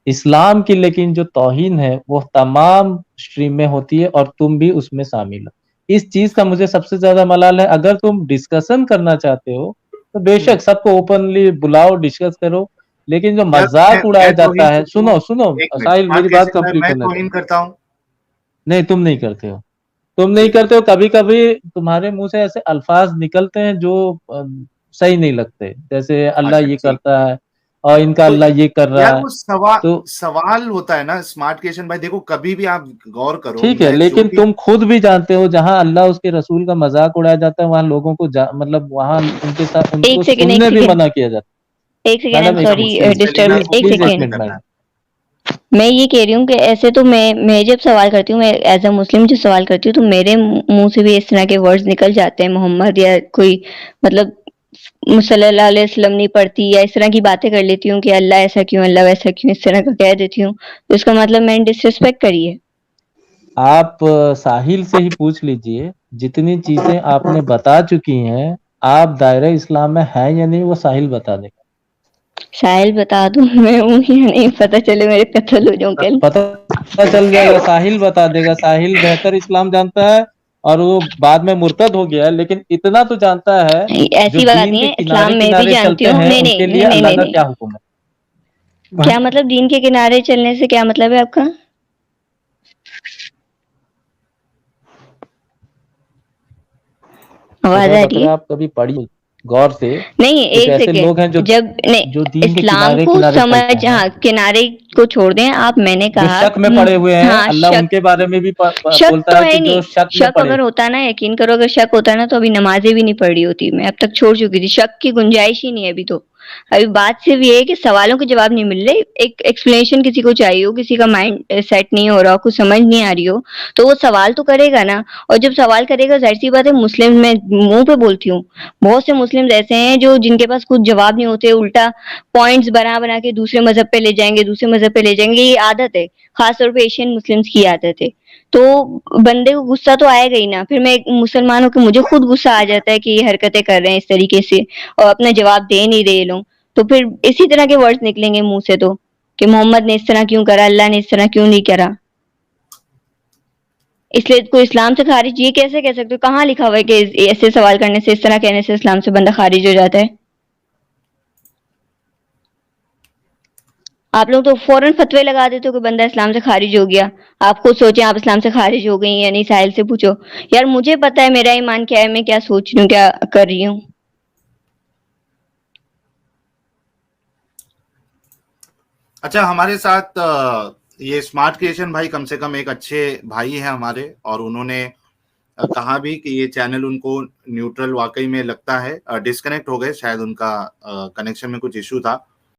इस्लाम की लेकिन जो तौहीन है वो तमाम स्ट्रीम में होती है और तुम भी उसमें शामिल हो। इस चीज का मुझे सबसे ज्यादा मलाल है। अगर तुम डिस्कशन करना चाहते हो तो बेशक सबको ओपनली बुलाओ, डिस्कस करो, लेकिन जो यार मजाक उड़ाया मैं जाता तौहीन है, करता हूँ। सुनो सुनो एक मिनट, साहिल स्मार्ट मेरी बात क्वेश्चन में कंप्लीट मैं करने दो। तौहीन करता हूँ? नहीं, तुम नहीं करते हो, तुम नहीं ठीक है। करते हो। कभी कभी तुम्हारे मुंह से ऐसे अल्फाज निकलते हैं जो सही नहीं लगते, जैसे अल्लाह अच्छा ये ठीक। करता है और इनका तो अल्लाह ये कर रहा यार है। वो सवाल तो सवाल होता है ना स्मार्ट क्वेश्चन भाई। देखो कभी भी आप गौर करो, ठीक है, मैं जो लेकिन भी तुम खुद भी जानते हो जहां अल्लाह उसके रसूल का मजाक उड़ाया जाता है वहां लोगों को मतलब वहां उनके साथ एक उनको सेकेंड, एक सुनने भी सेकेंड, मना किया जाता एक है। सेकेंड, आई एम मैडम एक sorry minute please disturb, please एक प्लीज, एक सेकेंड। Minute madam. मैं ये कह रही हूँ कि ऐसे तो मैं जब सवाल करती हूँ, मैं एज अ मुस्लिम जब सवाल करती हूँ तो मेरे मुंह से भी इस तरह के वर्ड्स निकल जाते हैं, मोहम्मद या कोई मतलब सल्लल्लाहु अलैहि वसल्लम नहीं पढ़ती या इस तरह की बातें कर लेती हूँ कि अल्लाह ऐसा क्यों, अल्लाह वैसा क्यों, इस तरह का कह देती हूँ, तो इसका मतलब मैंने डिसरिस्पेक्ट करी है। आप साहिल से ही पूछ लीजिए, जितनी चीजें आपने बता चुकी हैं, आप दायरा इस्लाम में हैं या नहीं वो साहिल बता देगा। साहिल बता दूं मैं हूँ या नहीं, पता चले मेरे कत्ल हो जाऊं कल। पता चल जाएगा, साहिल बता देगा। साहिल बेहतर इस्लाम जानता है और वो बाद में मुर्तद हो गया, लेकिन इतना तो जानता है जो ऐसी बात दीन नहीं के है, इस्लाम किनारे में भी किनारे जानती चलते हूँ। हैं नहीं नहीं उनके लिए नहीं नहीं अल्लाह नहीं का नहीं, क्या हुक्म है। क्या मतलब दीन के किनारे चलने से क्या मतलब है आपका? आवाज बकरा आ रही बकरा है? आप कभी पढ़िए गौर से। नहीं, कुछ एक ऐसे लोग हैं सेकेंड, जब नहीं, जो दीन के इस्लाम किनारे को किनारे चलते समझ, हैं, हाँ किनारे को छोड़ दें आप, मैंने जो कहा शक में पड़े हुए हैं, हाँ अल्लाह शक, उनके बारे में भी शक बोलता तो है है कि नहीं। जो शक में शक पड़े। अगर होता ना, यकीन करो, अगर शक होता ना तो अभी नमाजें भी नहीं पढ़ी होती, मैं अब तक छोड़ चुकी थी। शक की गुंजाइश ही नहीं है अभी तो। अभी बात सिर्फ ये है कि सवालों के जवाब नहीं मिल रहे, एक एक्सप्लेनेशन किसी को चाहिए हो, किसी का माइंड सेट नहीं हो रहा हो, कुछ समझ नहीं आ रही हो, तो वो सवाल तो करेगा ना। और जब सवाल करेगा, जाहिर सी बात है, मुस्लिम, मैं मुंह पे बोलती हूँ, बहुत से मुस्लिम ऐसे हैं जो जिनके पास कुछ जवाब नहीं होते, उल्टा पॉइंट्स बना बना के दूसरे मजहब पे ले जाएंगे, दूसरे मजहब पे ले जाएंगे। ये आदत है, खासतौर पे एशियन मुस्लिम्स की आदत है। तो बंदे को गुस्सा तो आएगा ही ना। फिर मैं एक मुसलमान होकर मुझे खुद गुस्सा आ जाता है कि ये हरकतें कर रहे हैं इस तरीके से और अपना जवाब दे नहीं रहे लोग। तो फिर इसी तरह के वर्ड्स निकलेंगे मुंह से तो, कि मोहम्मद ने इस तरह क्यों करा, अल्लाह ने इस तरह क्यों नहीं करा। इसलिए कोई इस्लाम से खारिज ये कैसे कह सकते हो? कहाँ लिखा हुआ है कि ऐसे सवाल करने से, इस तरह कहने से इस्लाम से बंदा खारिज हो जाता है? आप लोग तो फौरन फतवे लगा देते हो कि बंदा इस्लाम से खारिज हो गया। आप खुद सोचें आप इस्लाम से खारिज हो गई या नहीं, साहिल से पूछो। यार मुझे पता है मेरा ईमान क्या है, मैं क्या सोच रही हूँ, क्या कर रही हूँ। अच्छा हमारे साथ ये स्मार्ट क्रिएशन भाई कम से कम एक अच्छे भाई हैं हमारे, और उन्होंने कहा भी कि ये चैनल उनको न्यूट्रल वाकई में लगता है। डिस्कनेक्ट हो गए शायद, उनका कनेक्शन में कुछ इशू था।